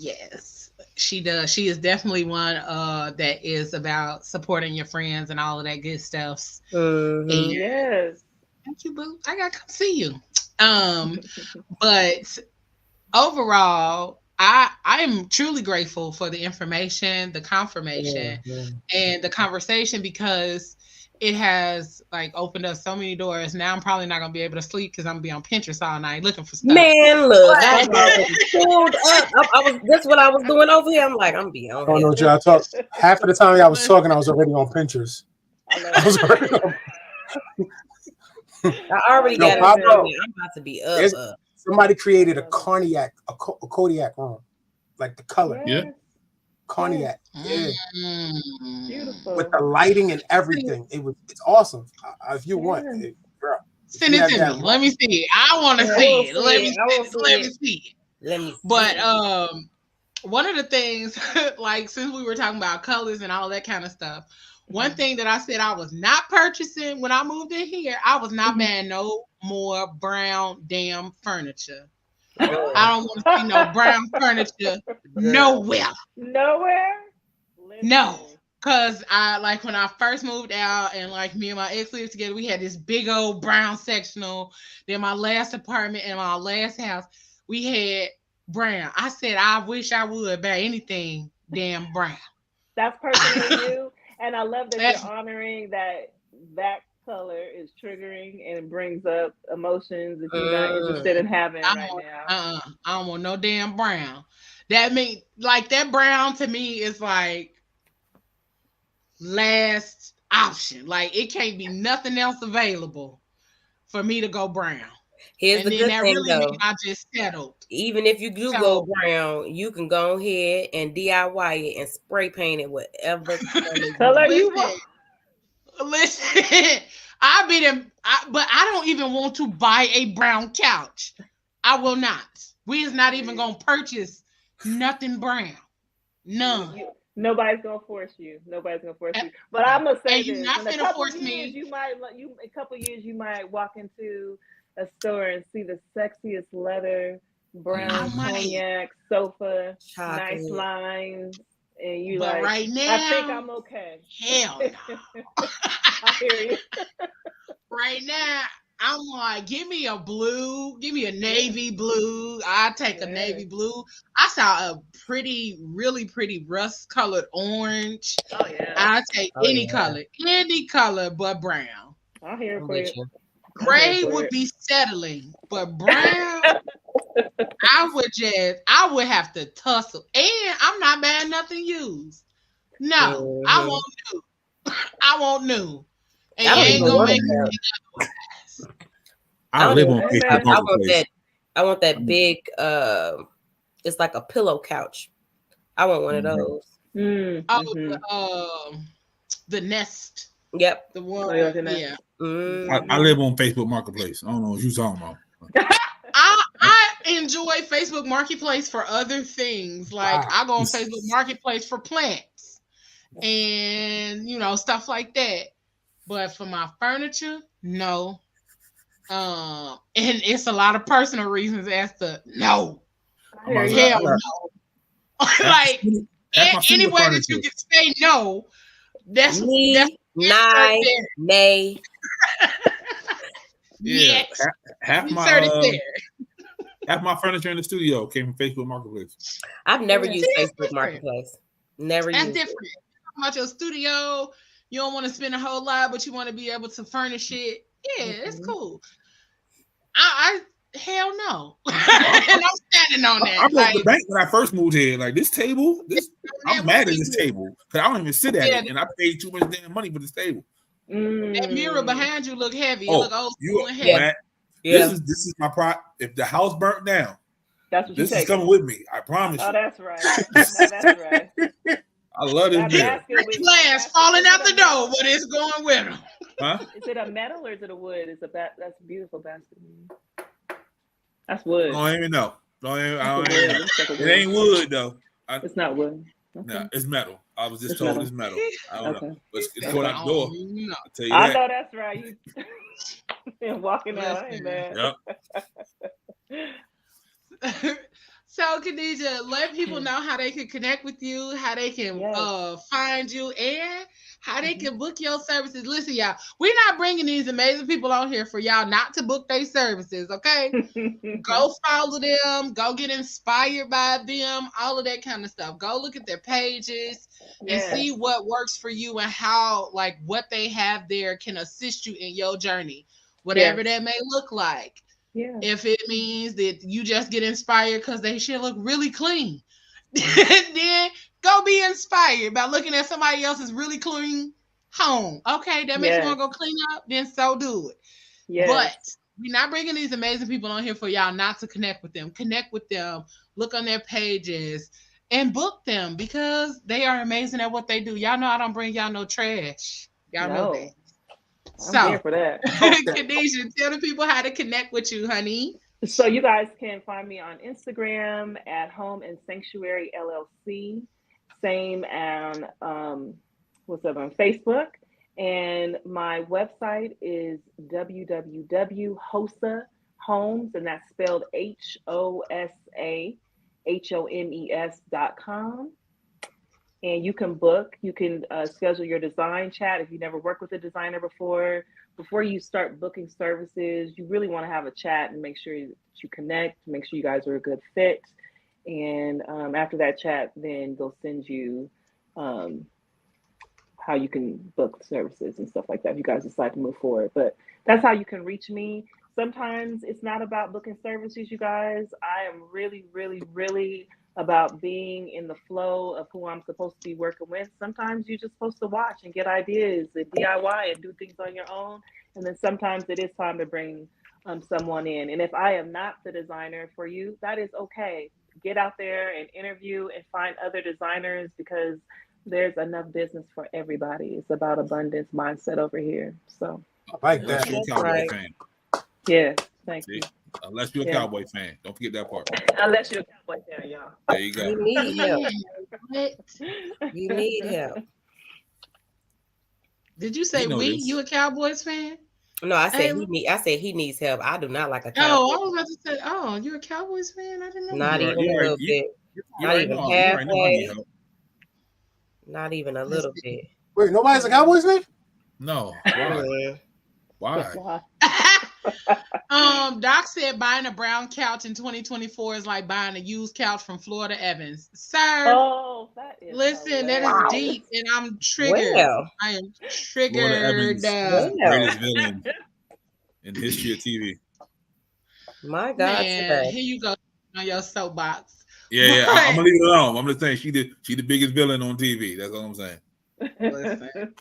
yes, she does. She is definitely one that is about supporting your friends and all of that good stuff. Mm-hmm. And Yes. thank you, boo. I gotta come see you. But overall, I am truly grateful for the information, the confirmation, and the conversation, because it has like opened up so many doors. Now I'm probably not gonna be able to sleep because I'm gonna be on Pinterest all night looking for stuff. Man, look, I pulled up. That's what I was doing over here. I'm like, I'm beyond. I don't know what y'all talk. Half of the time I was talking, I was already on Pinterest. I was already on. I already got it. I'm about to be up. Somebody created a Kodiak room, like the color. Yeah. Cognac. Yeah. Beautiful. With the lighting and everything. It's awesome. If you want, bro. Send it to me. Let me see it. I want to see it. Let me see it. But one of the things, like since we were talking about colors and all that kind of stuff, one thing that I said I was not purchasing when I moved in here, I was not buying no more brown damn furniture. I don't want to see no brown furniture nowhere. Nowhere? No. Cause when I first moved out and like me and my ex lived together, we had this big old brown sectional. Then my last apartment and my last house, we had brown. I said I wish I would buy anything damn brown. That's personally you. And I love that you're honoring that color is triggering and it brings up emotions that you're not interested in having right now. I don't want no damn brown. That mean like that brown to me is like last option. Like it can't be nothing else available for me to go brown. Here's the good thing, though. I just settled. Even if you do go brown, you can go ahead and DIY it and spray paint it whatever color you want. Listen, but I don't even want to buy a brown couch. I will not. We is not even gonna purchase nothing brown. None. Nobody's gonna force you. But I'm gonna say this: in a couple of years, a couple of years, you might walk into a store and see the sexiest leather brown cognac sofa, nice lines, and you but like. Right now, I think I'm okay. Hell no. I hear you. Right now, I'm like, give me a blue, give me a navy blue. I'll take a navy blue. I saw a really pretty rust-colored orange. Oh yeah. I'll take any color but brown. I'll hear it for you. Gray would be settling, but brown, I would have to tussle. And I'm not buying nothing used. No, I want new. And you ain't gonna make me otherwise. I live on Facebook Marketplace. I want that big it's like a pillow couch. I want one of those. The Nest. Yep. The one. Yeah. I live on Facebook Marketplace. I don't know what you're talking about. I enjoy Facebook Marketplace for other things. Like I go on Facebook Marketplace for plants and stuff like that. But for my furniture, no. And it's a lot of personal reasons as to no. Hell no. Like anywhere that you can say no, that's nay. Yeah. Half my furniture in the studio came from Facebook Marketplace. I've never used Facebook Marketplace. That's different. About your studio, you don't want to spend a whole lot, but you want to be able to furnish it. Yeah, it's cool. I hell no. And I'm standing on that. I went to the bank when I first moved here. Like this table, I'm mad at this table because I don't even sit at it, and I paid too much damn money for this table. That mirror behind you look heavy. It look old school and heavy. Yeah. This is my prop. If the house burnt down, this is coming with me. I promise you. Oh, that's right. That's right. I love this mirror. Glass falling out the door, but it's going with them. Huh? Is it a metal or is it a wood? That's a beautiful basket. That's wood. Don't even know. I don't even know. It ain't wood though. It's not wood. Okay. No, it's metal. I was just told it's metal. I don't know. But it's going out the door. I'll tell you that. I know that's right. You walking out, hey man. Yep. So, Kadija, let people know how they can connect with you, how they can find you, and how they can book your services. Listen, y'all, we're not bringing these amazing people on here for y'all not to book their services, okay? Go follow them. Go get inspired by them, all of that kind of stuff. Go look at their pages and see what works for you and how, like, what they have there can assist you in your journey, whatever that may look like. Yeah. If it means that you just get inspired because they should look really clean, then go be inspired by looking at somebody else's really clean home. Okay, that makes you want to go clean up, then so do it. Yes. But we're not bringing these amazing people on here for y'all not to connect with them. Connect with them, look on their pages, and book them because they are amazing at what they do. Y'all know I don't bring y'all no trash. Y'all know that. I'm here for that. Kadija, tell the people how to connect with you, honey. So you guys can find me on Instagram at Home and Sanctuary LLC. Same on on Facebook. And my website is www.hosahomes, and that's spelled HOSAHOMES.com. And you can book, you can schedule your design chat if you never worked with a designer before. Before you start booking services, you really want to have a chat and make sure that you connect, make sure you guys are a good fit. And after that chat, then they'll send you how you can book services and stuff like that if you guys decide to move forward. But that's how you can reach me. Sometimes it's not about booking services, you guys. I am really, really, really about being in the flow of who I'm supposed to be working with. Sometimes you're just supposed to watch and get ideas and DIY and do things on your own. And then sometimes it is time to bring someone in. And if I am not the designer for you, that is okay. Get out there and interview and find other designers because there's enough business for everybody. It's about abundance mindset over here. So I like that. Cowboy fan. Yeah, thank you. Unless you're a Cowboy fan. Don't forget that part. Unless you're a Cowboy fan, y'all. There you go. You need help. You need help. Did you say you a Cowboys fan? No, I said he needs help. I do not like a Cowboys. Oh, I was about to say, you're a Cowboys fan? I didn't know. Not even a little bit. Not even halfway. Not even a little bit. Wait, nobody's a Cowboys fan? No. Why? Doc said buying a brown couch in 2024 is like buying a used couch from Florida Evans. Sir, that is listen, that is deep, and I'm triggered. I am triggered. Florida Evans, greatest villain in the history of TV. My God, here you go on your soapbox. Yeah. I'm gonna leave it alone. I'm just saying she the biggest villain on TV. That's all I'm saying. Listen.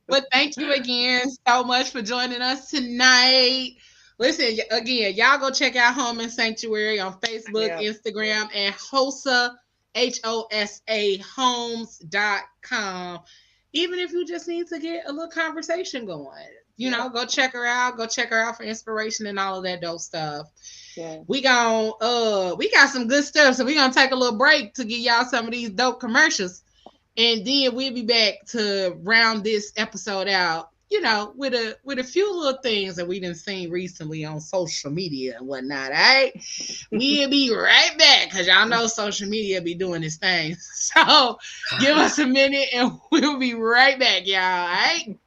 But thank you again so much for joining us tonight. Listen, again, y'all go check out Home and Sanctuary on Facebook, Instagram, and HOSA, HOSA homes.com. Even if you just need to get a little conversation going, go check her out. Go check her out for inspiration and all of that dope stuff. Yeah. We got some good stuff, so we're gonna take a little break to give y'all some of these dope commercials. And then we'll be back to round this episode out, with a few little things that we done seen recently on social media and whatnot. All right, we'll be right back because y'all know social media be doing this thing. So give us a minute and we'll be right back, y'all. All right,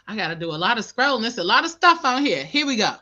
I gotta do a lot of scrolling. There's a lot of stuff on here. Here we go.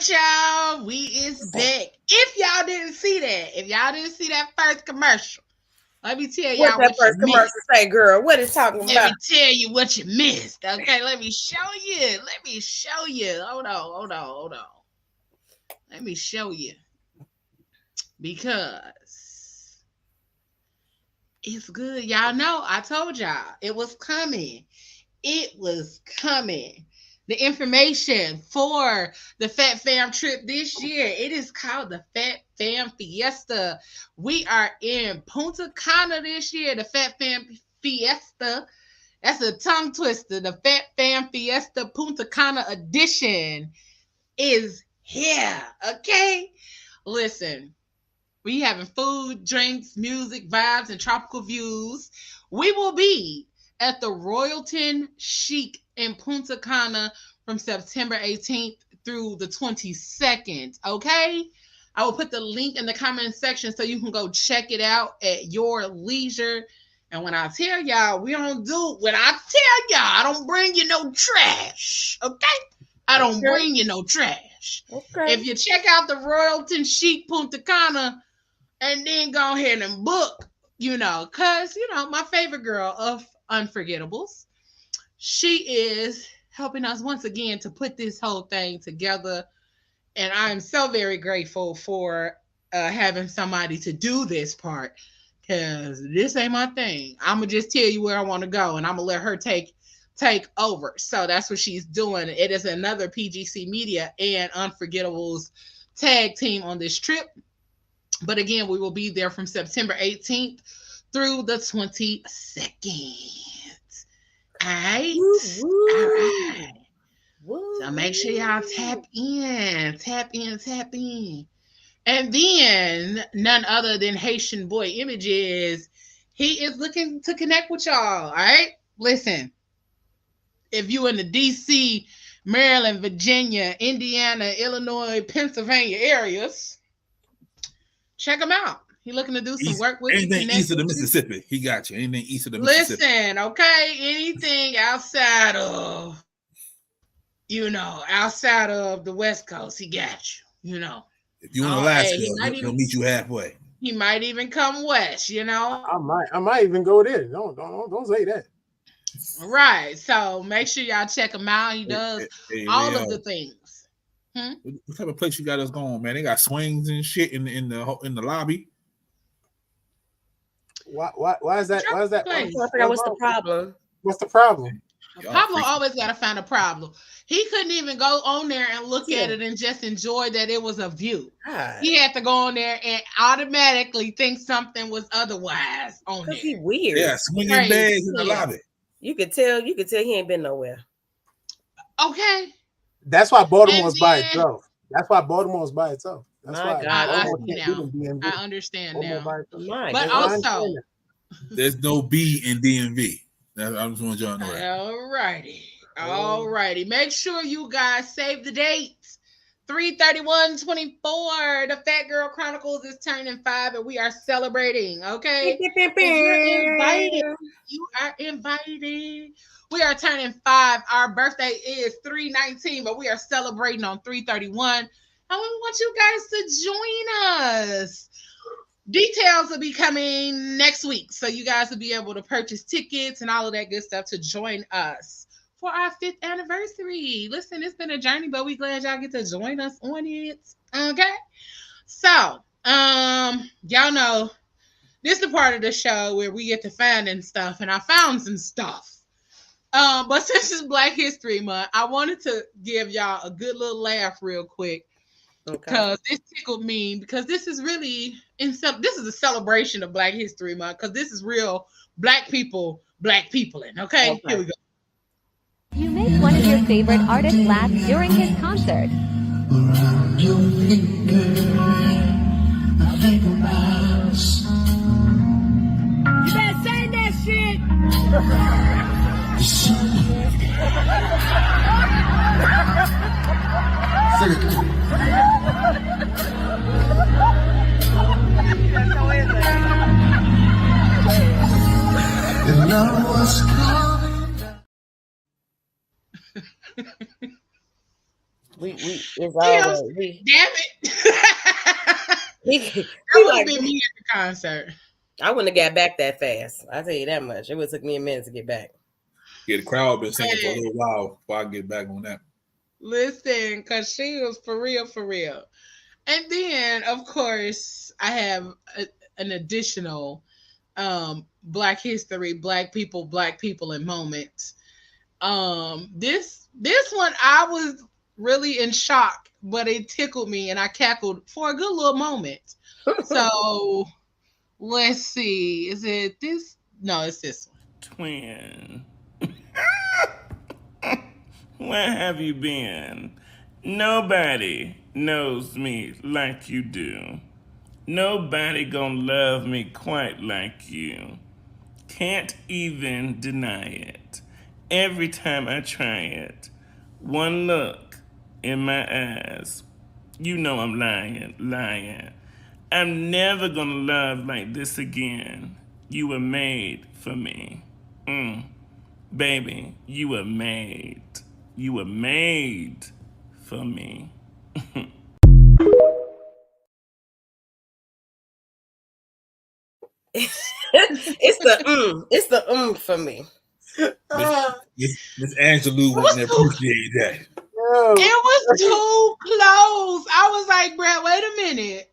right, y'all. We is back. If y'all didn't see that first commercial, let me tell y'all what that first commercial say, girl. What it's talking about? Let me tell you what you missed. Okay, let me show you. Hold on. Let me show you. Because it's good. Y'all know, I told y'all it was coming. The information for the Fat Fam trip this year, it is called the Fat Fam Fiesta. We are in Punta Cana this year, the Fat Fam Fiesta. That's a tongue twister. The Fat Fam Fiesta Punta Cana edition is here, okay? Listen, we having food, drinks, music, vibes, and tropical views. We will be at the Royalton Chic in Punta Cana from September 18th through the 22nd, okay? I will put the link in the comment section so you can go check it out at your leisure. And when I tell y'all, I don't bring you no trash, okay? I don't bring you no trash. Okay. If you check out the Royalton Chic Punta Cana and then go ahead and book, because, my favorite girl of Unforgettables, she is helping us once again to put this whole thing together. And I'm so very grateful for having somebody to do this part, because this ain't my thing. I'm going to just tell you where I want to go, and I'm going to let her take over. So that's what she's doing. It is another PGC Media and Unforgettables tag team on this trip. But again, we will be there from September 18th through the 22nd. All right. Woo. All right. Woo. So make sure y'all tap in. And then none other than Haitian Boy Images. He is looking to connect with y'all. All right. Listen, if you in the DC, Maryland, Virginia, Indiana, Illinois, Pennsylvania areas, check him out. He looking to do some work with you. Anything east of the Mississippi, he got you. Anything east of the Mississippi. Listen, okay? Anything outside of, outside of the West Coast, he got you, If you in Alaska, he'll meet you halfway. He might even come west, I might even go there. Don't say that. Right. So make sure y'all check him out. He does all of the things. What type of place you got us going, man? They got swings and shit in the lobby. Why is that? Why is that? What's the problem? What's the problem? Pablo always got to find a problem. He couldn't even go on there and look at it and just enjoy that it was a view. God. He had to go on there and automatically think something was otherwise on there. He weird. Yeah, swinging bags in the lobby. You could tell he ain't been nowhere. Okay. That's why Baltimore's by itself. That's why. I understand now. But also, there's no B in DMV. I just want y'all to know that. All righty. Make sure you guys save the dates. 3/31/24. The Fat Girl Chronicles is turning 5, and we are celebrating. Okay, you're invited. You are invited. We are turning 5. Our birthday is 3/19, but we are celebrating on 3/31. And we want you guys to join us. Details will be coming next week, so you guys will be able to purchase tickets and all of that good stuff to join us for our 5th anniversary. Listen, it's been a journey, but we glad y'all get to join us on it. Okay, so y'all know this is the part of the show where we get to finding stuff, and I found some stuff. But since it's Black History Month, I wanted to give y'all a good little laugh real quick. Because this tickled me, because this is really this is a celebration of Black History Month, because this is real black peopling. Okay, here we go. You make one of your favorite artists laugh during his concert. You better say that shit. And I was coming. it's Damn always it. we That we would have like been me at the concert. I wouldn't have got back that fast. I tell you that much. It would took me a minute to get back. Yeah, the crowd been singing for a Hey, little while before I get back on that. listen, because she was for real, for real. And then, of course, I have an additional Black History, Black people in moments. This one I was really in shock, but it tickled me and I cackled for a good little moment. So let's see. Is it this? No, it's this one. Twin. Where have you been? Nobody knows me like you do. Nobody gonna love me quite like you. Can't even deny it. Every time I try it, one look in my eyes, you know I'm lying. I'm never gonna love like this again. You were made for me. Baby, you were made. You were made for me. It's the for me. Miss Angelou wouldn't appreciate that. It was too close. I was like, Brad, wait a minute.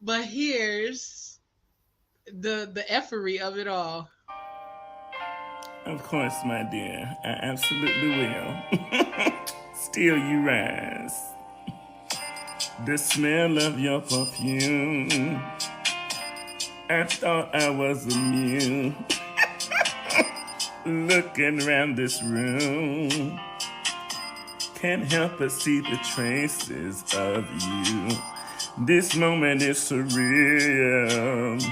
But here's the effery of it all. Of course, my dear, I absolutely will. Still you rise. The smell of your perfume. I thought I was immune. Looking around this room, can't help but see the traces of you. This moment is surreal.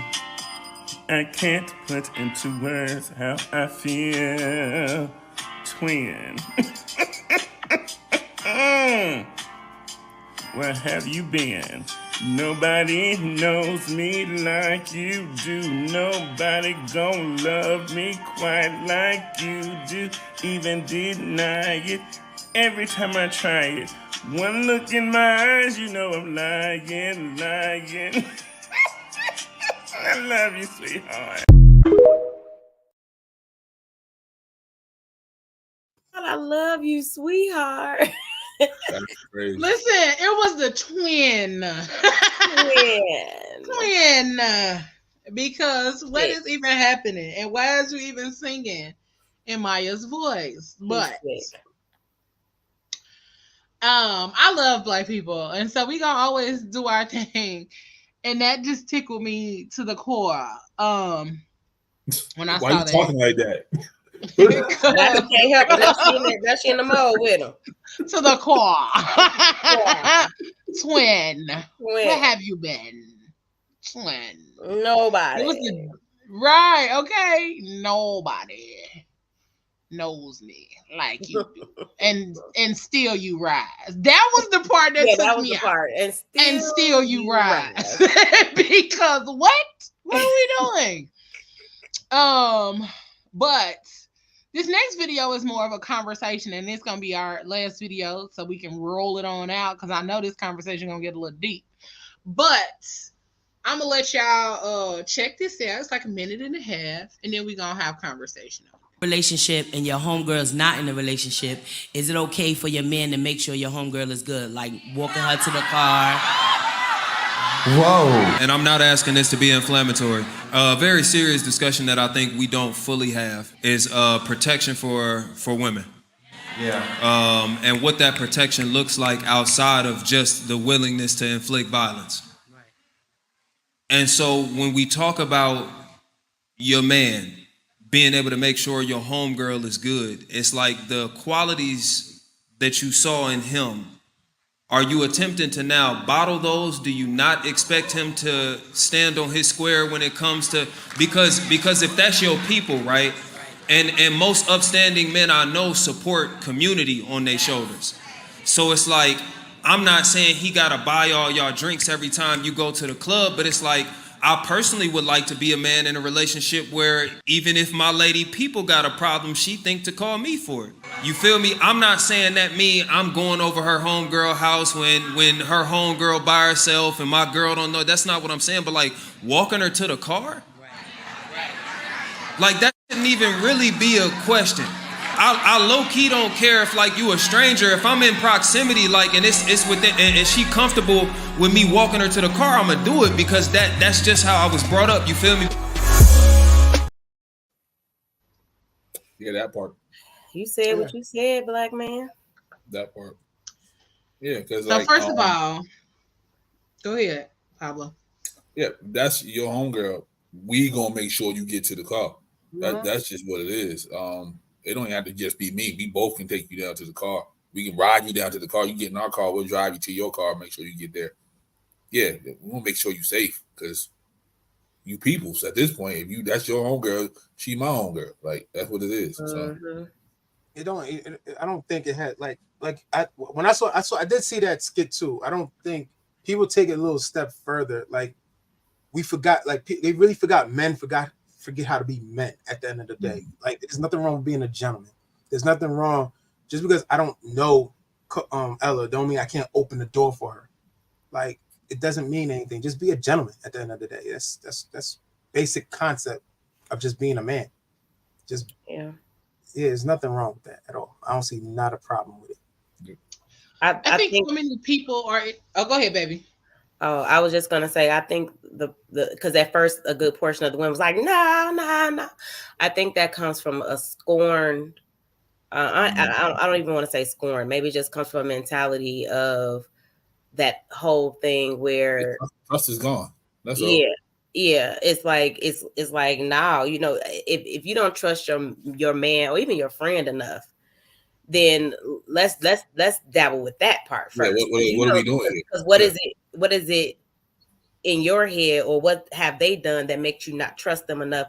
I can't put into words how I feel. Twin. Where have you been? Nobody knows me like you do. Nobody gon' love me quite like you do. Even deny it every time I try it. One look in my eyes, you know I'm lying. I love you, sweetheart. I love you, sweetheart. That's crazy. Listen, it was the twin. Twin. Because what is even happening? And why is you even singing in Maya's voice? But I love Black people. And so we gonna always do our thing. And that just tickled me to the core. When I Why saw you that. talking like that? I can't help it. That's in the mode with him. To the core. Twin. Where have you been? Twin. Nobody. It was right, okay. Nobody knows me like you do. And still you rise. That was the part that took me out. Part. And still you rise. Because what are we doing? But this next video is more of a conversation, and it's gonna be our last video, so we can roll it on out because I know this conversation gonna get a little deep. But I'm gonna let y'all check this out. It's like a minute and a half, and then we're gonna have conversation. Relationship and your homegirl's not in a relationship, is it okay for your man to make sure your homegirl is good? Like walking her to the car? Whoa. And I'm not asking this to be inflammatory. A very serious discussion that I think we don't fully have is protection for women. Yeah. And what that protection looks like outside of just the willingness to inflict violence. Right. And so when we talk about your man being able to make sure your homegirl is good, it's like the qualities that you saw in him. Are you attempting to now bottle those? Do you not expect him to stand on his square when it comes to, because if that's your people, right? And most upstanding men I know support community on their shoulders. So it's like, I'm not saying he gotta buy all y'all drinks every time you go to the club, but it's like, I personally would like to be a man in a relationship where even if my lady people got a problem, she think to call me for it. You feel me? I'm not saying that I'm going over her homegirl house when her homegirl by herself and my girl don't know. That's not what I'm saying. But like walking her to the car, like that shouldn't even really be a question. I low key don't care if like you a stranger. If I'm in proximity, like and it's within and she comfortable with me walking her to the car, I'ma do it because that's just how I was brought up. You feel me? Yeah, that part. You said what you said, black man. That part. Yeah, because so first of all, go ahead, Pablo. Yeah, that's your homegirl. We gonna make sure you get to the car. That's just what it is. It don't have to just be me. We both can take you down to the car. We can ride you down to the car. You get in our car. We'll drive you to your car. Make sure you get there. Yeah, we want to make sure you're safe because you peoples at this point. If that's your homegirl, she my homegirl. Like that's what it is. So. I don't think it had I did see that skit too. I don't think people take it a little step further. Like we forgot, like they really forget how to be men at the end of the day. Like there's nothing wrong with being a gentleman. There's nothing wrong just because I don't know Ella don't mean I can't open the door for her. Like it doesn't mean anything. Just be a gentleman at the end of the day. That's basic concept of just being a man. Just yeah, there's nothing wrong with that at all. I don't see not a problem with it. I think so many people are. Oh, go ahead, baby. Oh, I was just gonna say, I think the because at first a good portion of the women was like, no. I think that comes from a scorn. I don't even want to say scorn. Maybe it just comes from a mentality of that whole thing where trust is gone. That's all. Yeah. It's like now, you know, if you don't trust your man or even your friend enough, then let's dabble with that part first. Yeah, what are we doing? Because what is it in your head, or what have they done that makes you not trust them enough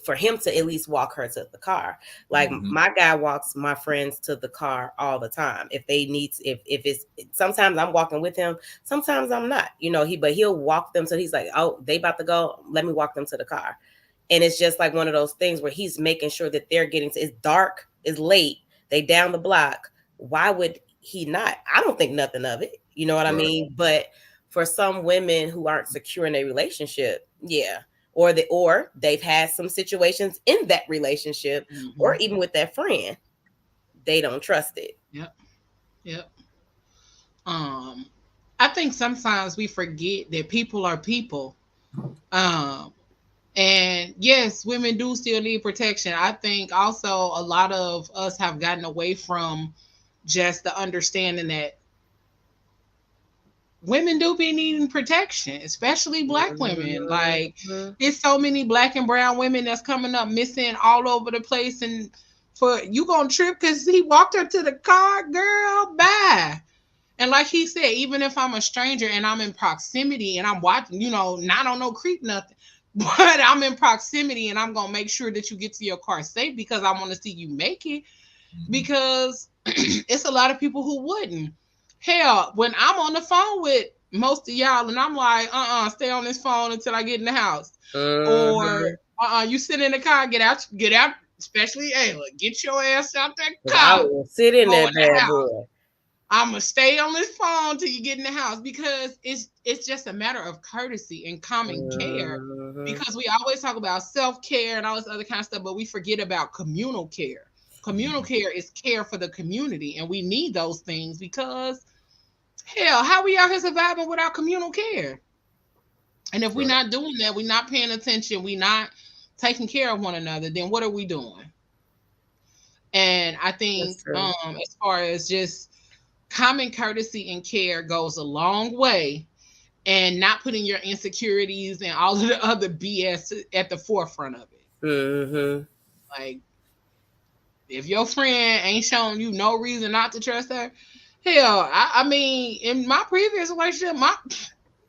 for him to at least walk her to the car? Like my guy walks my friends to the car all the time. If they need, if it's sometimes I'm walking with him, sometimes I'm not. You know, but he'll walk them. So he's like, oh, they about to go. Let me walk them to the car. And it's just like one of those things where he's making sure that they're getting to. It's dark. It's late. They down the block. Why would he not? I don't think nothing of it. You know what I mean? But for some women who aren't secure in a relationship, or they've had some situations in that relationship, or even with that friend, they don't trust it. Yep. I think sometimes we forget that people are people. And yes, women do still need protection. I think also a lot of us have gotten away from just the understanding that women do be needing protection, especially Black women. Like there's so many Black and brown women that's coming up missing all over the place, and for you gonna trip because he walked her to the car, girl, bye. And like he said, even if I'm a stranger and I'm in proximity and I'm watching, you know, not on no creep nothing, but I'm in proximity and I'm gonna make sure that you get to your car safe because I want to see you make it. Because it's a lot of people who wouldn't. Hell, when I'm on the phone with most of y'all and I'm like, stay on this phone until I get in the house. Or you sit in the car, get out, especially Ayla, get your ass out that car. I will sit in that bad boy. I'm gonna stay on this phone till you get in the house because it's just a matter of courtesy and common care. Because we always talk about self-care and all this other kind of stuff, but we forget about communal care. Communal care is care for the community, and we need those things because, hell, how we out here surviving without communal care? And if we're not doing that, we're not paying attention, we're not taking care of one another, then what are we doing? And I think as far as just common courtesy and care goes a long way, and not putting your insecurities and all of the other BS at the forefront of it. Like, if your friend ain't showing you no reason not to trust her, hell, I mean, in my previous relationship,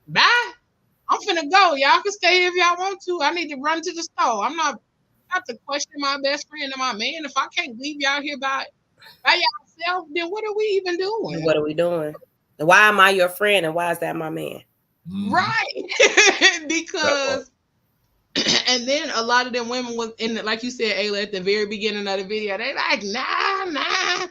bye. I'm finna go. Y'all can stay if y'all want to. I need to run to the store. I'm not to question my best friend and my man. If I can't leave y'all here by yourself, then what are we even doing? What are we doing? Why am I your friend and why is that my man? Right. Because and then a lot of them women was in like you said, Ayla, at the very beginning of the video, they like, nah,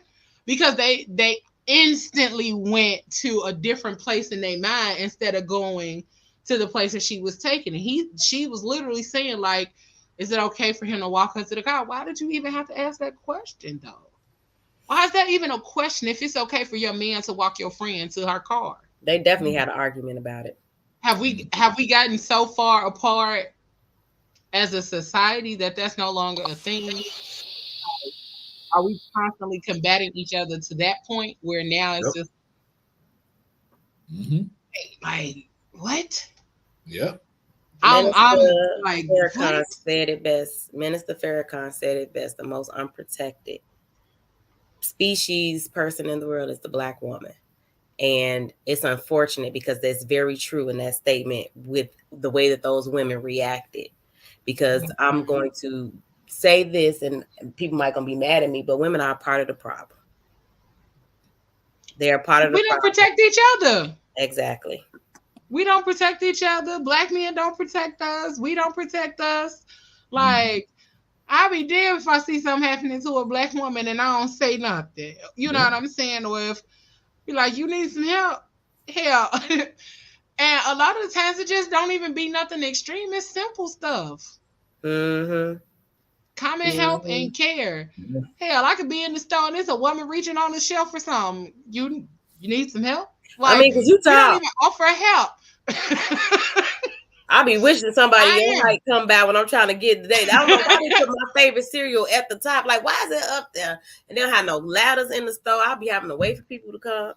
because they instantly went to a different place in their mind instead of going to the place that she was taking. And she was literally saying, like, is it okay for him to walk her to the car? Why did you even have to ask that question, though? Why is that even a question if it's okay for your man to walk your friend to her car? They definitely had an argument about it. Have we gotten so far apart as a society that that's no longer a thing? Are we constantly combating each other to that point where now it's just like, what? Yeah. I'm like, Farrakhan said it best. Minister Farrakhan said it best. The most unprotected species person in the world is the Black woman. And it's unfortunate because that's very true in that statement with the way that those women reacted. Because I'm going to say this, and people might gonna be mad at me, but women are part of the problem. They are part of the problem. We don't protect each other. Exactly. We don't protect each other. Black men don't protect us. We don't protect us. Like, I'll be damned if I see something happening to a Black woman and I don't say nothing. You know what I'm saying? Or if you're like, you need some help. Hell. And a lot of the times it just don't even be nothing extreme. It's simple stuff. Come and help and care. Hell, I could be in the store and there's a woman reaching on the shelf for something. You need some help? Like, I mean, because you don't even offer help. I be wishing somebody might come by when I'm trying to get the date. I don't know why they put my favorite cereal at the top. Like, why is it up there? And they don't have no ladders in the store. I'll be having to wait for people to come.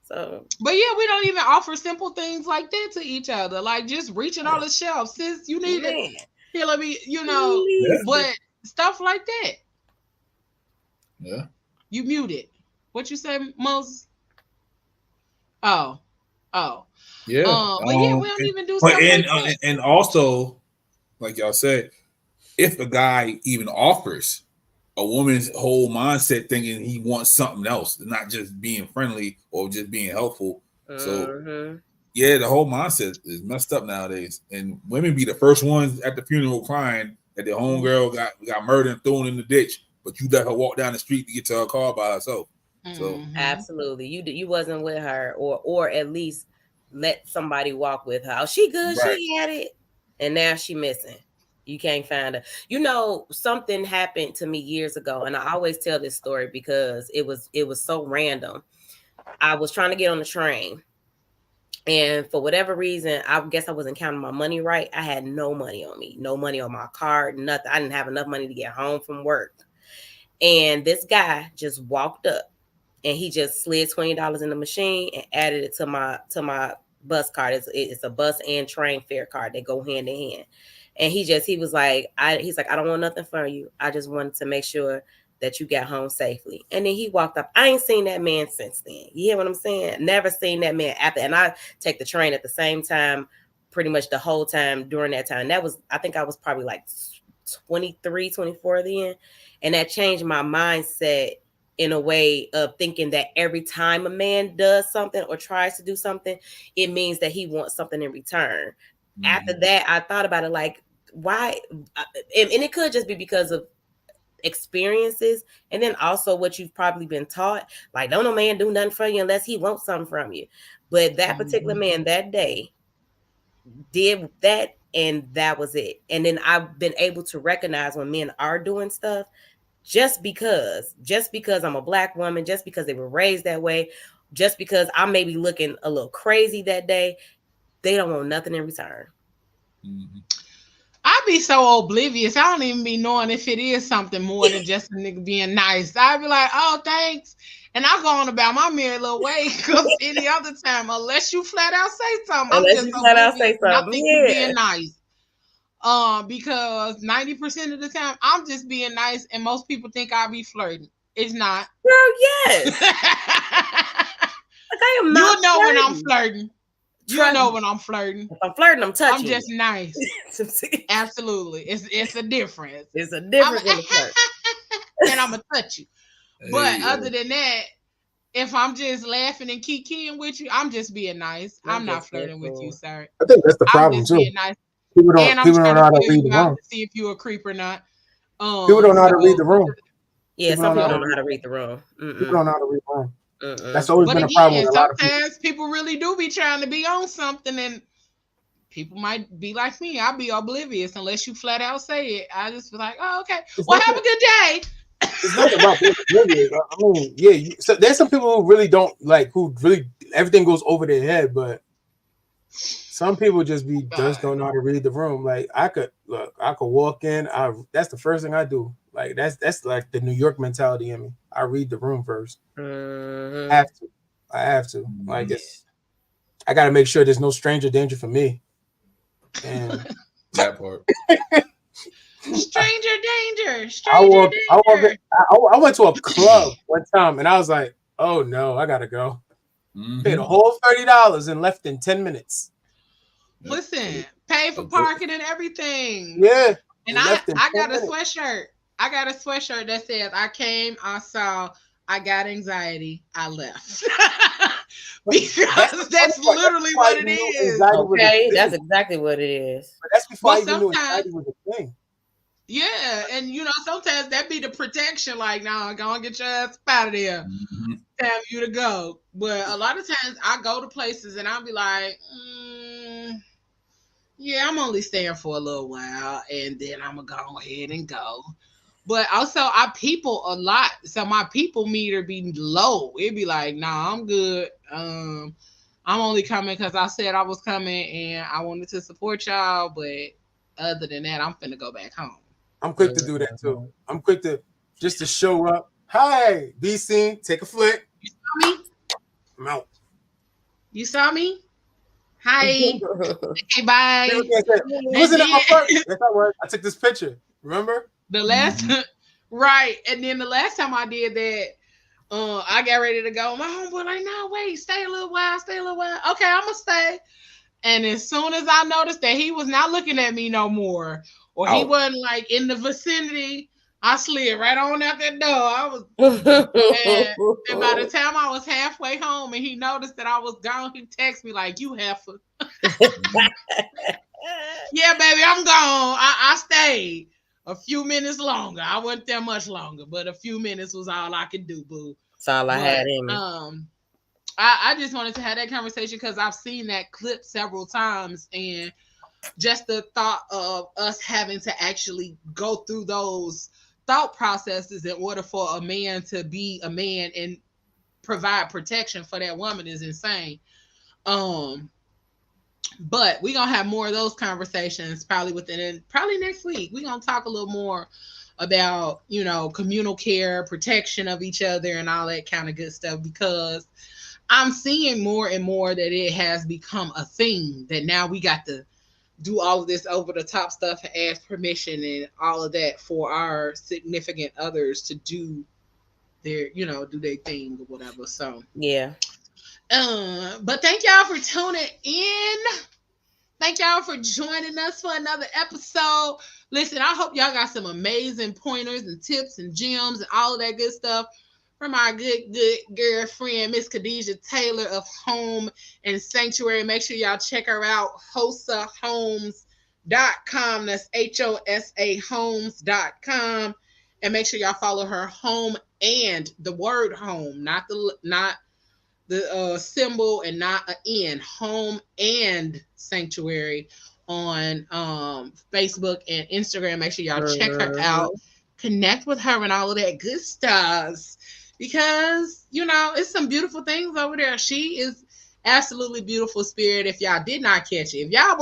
So, but yeah, we don't even offer simple things like that to each other. Like just reaching on the shelf, sis, you need it. Here, let me, but stuff like that. Yeah. You muted. What you say, Moses? Oh. Yeah. But yeah, we don't even do stuff like that. And also, like y'all said, if a guy even offers, a woman's whole mindset thinking he wants something else, not just being friendly or just being helpful. So yeah, the whole mindset is messed up nowadays. And women be the first ones at the funeral crying that their homegirl got murdered and thrown in the ditch, but you let her walk down the street to get to her car by herself. So absolutely, you wasn't with her, or at least let somebody walk with her. Oh, she good, right. She had it, and now she missing. You can't find her. Something happened to me years ago, and I always tell this story because it was so random. I was trying to get on the train, and for whatever reason, I guess I wasn't counting my money right. I had no money on me, no money on my card, nothing. I didn't have enough money to get home from work. And this guy just walked up, and he just slid $20 in the machine and added it to my bus card. It's a bus and train fare card. They go hand in hand. And he was like, I don't want nothing from you. I just wanted to make sure that you got home safely. And then he walked up. I ain't seen that man since then. You hear what I'm saying? Never seen that man after. And I take the train at the same time, pretty much the whole time during that time. I think I was probably like 23, 24 then. And that changed my mindset in a way of thinking that every time a man does something or tries to do something, it means that he wants something in return. After that, I thought about it like, why? And it could just be because of experiences, and then also what you've probably been taught. Like, don't no man do nothing for you unless he wants something from you. But that particular man that day did that, and that was it. And then I've been able to recognize when men are doing stuff just because I'm a Black woman, just because they were raised that way, just because I may be looking a little crazy that day, they don't want nothing in return. I be so oblivious. I don't even be knowing if it is something more than just a nigga being nice. I be like, oh, thanks. And I go on about my merry little way, because any other time, unless you flat out say something, I think you're being nice. Because 90% of the time, I'm just being nice, and most people think I'll be flirting. It's not. Girl, yes. Like, I am not. You know flirting. When I'm flirting. You know when I'm flirting. If I'm flirting, I'm touching. I'm just nice. Absolutely. It's a difference. It's a difference in the flirt. And I'm going to touch you. But other than that, if I'm just laughing and kikiing with you, I'm just being nice. I'm not flirting with you, sir. I think that's the I'm problem just too. being nice. People And I'm don't trying know to how to feel read you the out room. to see if you're a creep or not. People don't know how to read the room. Yeah, some people don't know how to read the room. People don't know how to read the room. That's always been a again, problem with a lot of people. sometimes people really do be trying to be on something, and people might be like me. I'll be oblivious unless you flat out say it. I just be like, oh, okay. Well, have a good day. It's not about being oblivious. I mean, yeah. So there's some people who really don't like, who really everything goes over their head, but some people just don't know how to read the room. Like I could walk in. That's the first thing I do. Like that's like the New York mentality in me. I read the room first. I have to. Like I got to make sure there's no stranger danger for me. And that part. Stranger danger. I went to a club one time and I was like, oh no, I gotta go. Paid a whole $30 and left in 10 minutes. Listen, pay for parking and everything. Yeah. And I got a sweatshirt. I got a sweatshirt that says, I came, I saw, I got anxiety, I left. Because that's literally what it is. Okay, that's exactly what it is. But that's before I even knew anxiety was a thing. Yeah, and sometimes that be the protection, like, nah, go and get your ass out of there. Time you to go. But a lot of times I go to places and I'll be like, yeah, I'm only staying for a little while and then I'm gonna go ahead and go. But also I people a lot. So my people meter be low. It'd be like, nah, I'm good. I'm only coming because I said I was coming and I wanted to support y'all. But other than that, I'm finna go back home. I'm quick to do that too. I'm quick to just to show up. Hi, be seen, take a flick. You saw me? I'm out. You saw me? Hi. Okay, bye. Wasn't it my first? That's not right. I took this picture. Remember? The last right. And then the last time I did that, I got ready to go. My homeboy like, no, wait, stay a little while. Okay, I'm gonna stay. And as soon as I noticed that he was not looking at me no more, or he wasn't like in the vicinity, I slid right on out that door. I was and by the time I was halfway home and he noticed that I was gone, he texted me like, you heifer. Yeah, baby, I'm gone. I stayed a few minutes longer. I wasn't there much longer, but a few minutes was all I could do, boo. That's all I had in me. I just wanted to have that conversation because I've seen that clip several times, and just the thought of us having to actually go through those thought processes in order for a man to be a man and provide protection for that woman is insane. But we're gonna have more of those conversations probably next week. We're gonna talk a little more about communal care, protection of each other, and all that kind of good stuff, because I'm seeing more and more that it has become a thing that now we got to do all of this over the top stuff and ask permission and all of that for our significant others to do their, do their thing or whatever. So yeah. But thank y'all for tuning in. Thank y'all for joining us for another episode. Listen, I hope y'all got some amazing pointers and tips and gems and all of that good stuff from our good girlfriend, Miss Kadija Taylor of Home and Sanctuary. Make sure y'all check her out, hosahomes.com. That's HOSA homes.com. And make sure y'all follow her, Home and the word home, not the symbol and not an N, Home and Sanctuary on Facebook and Instagram. Make sure y'all check her out, connect with her and all of that good stuff, because it's some beautiful things over there. She is absolutely beautiful spirit. If y'all did not catch it, if y'all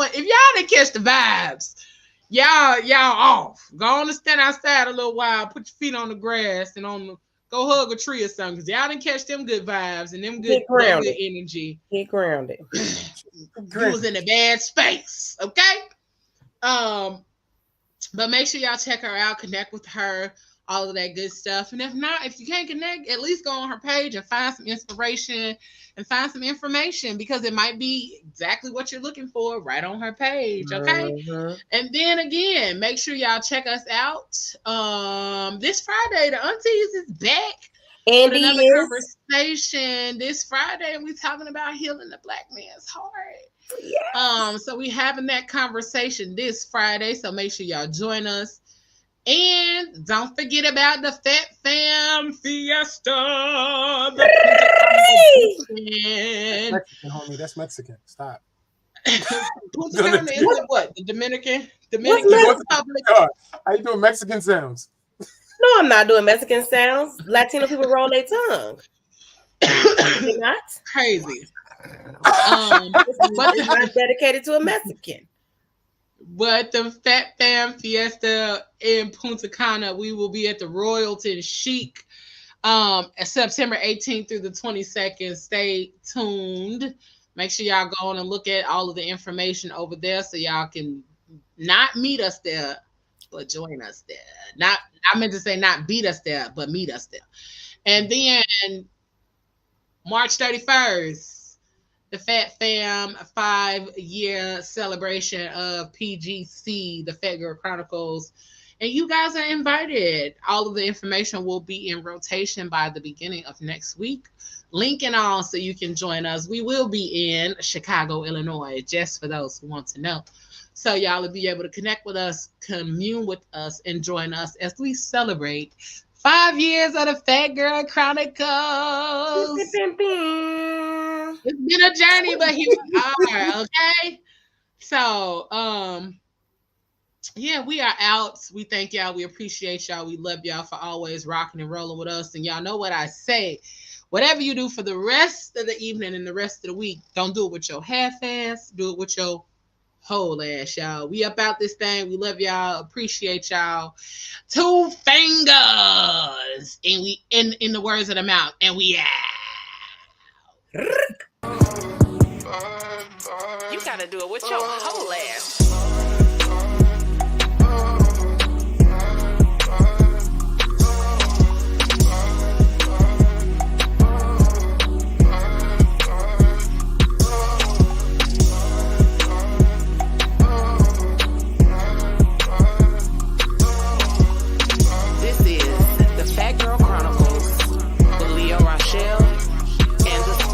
didn't catch the vibes, y'all off. Go on and stand outside a little while, put your feet on the grass and go hug a tree or something, because y'all didn't catch them good vibes and them good energy. Get grounded. You was in a bad space, okay? But make sure y'all check her out, connect with her, all of that good stuff. And if not, if you can't connect, at least go on her page and find some inspiration and find some information, because it might be exactly what you're looking for right on her page, okay? And then again, make sure y'all check us out. This Friday, the Aunties is back. Andy with another is conversation this Friday, and we're talking about healing the Black man's heart. Yes. So we having that conversation this Friday. So make sure y'all join us. And don't forget about the Fat Fam Fiesta. The That's Mexican, homie. That's Mexican. Stop. Punta Cana is what? The Dominican What's Republic. How you doing Mexican sounds? No, I'm not doing Mexican sounds. Latino people roll their tongue. They're not Crazy. But it's not dedicated to a Mexican. But the Fat Fam Fiesta in Punta Cana, we will be at the Royalton Chic September 18th through the 22nd. Stay tuned. Make sure y'all go on and look at all of the information over there so y'all can not meet us there, but join us there. I meant to say not beat us there, but meet us there. And then March 31st, the Fat Fam 5-year celebration of PGC, the Fat Girl Chronicles. And you guys are invited. All of the information will be in rotation by the beginning of next week. Link and all so you can join us. We will be in Chicago, Illinois, just for those who want to know. So y'all will be able to connect with us, commune with us, and join us as we celebrate 5 years of the Fat Girl Chronicles. It's been a journey, but here we are, okay? So, yeah, we are out. We thank y'all. We appreciate y'all. We love y'all for always rocking and rolling with us. And y'all know what I say. Whatever you do for the rest of the evening and the rest of the week, don't do it with your half-ass. Do it with your whole ass, y'all. We up out this thing. We love y'all. Appreciate y'all. 2 fingers. And we in the words of the mouth. And we out. You gotta do it with your whole ass.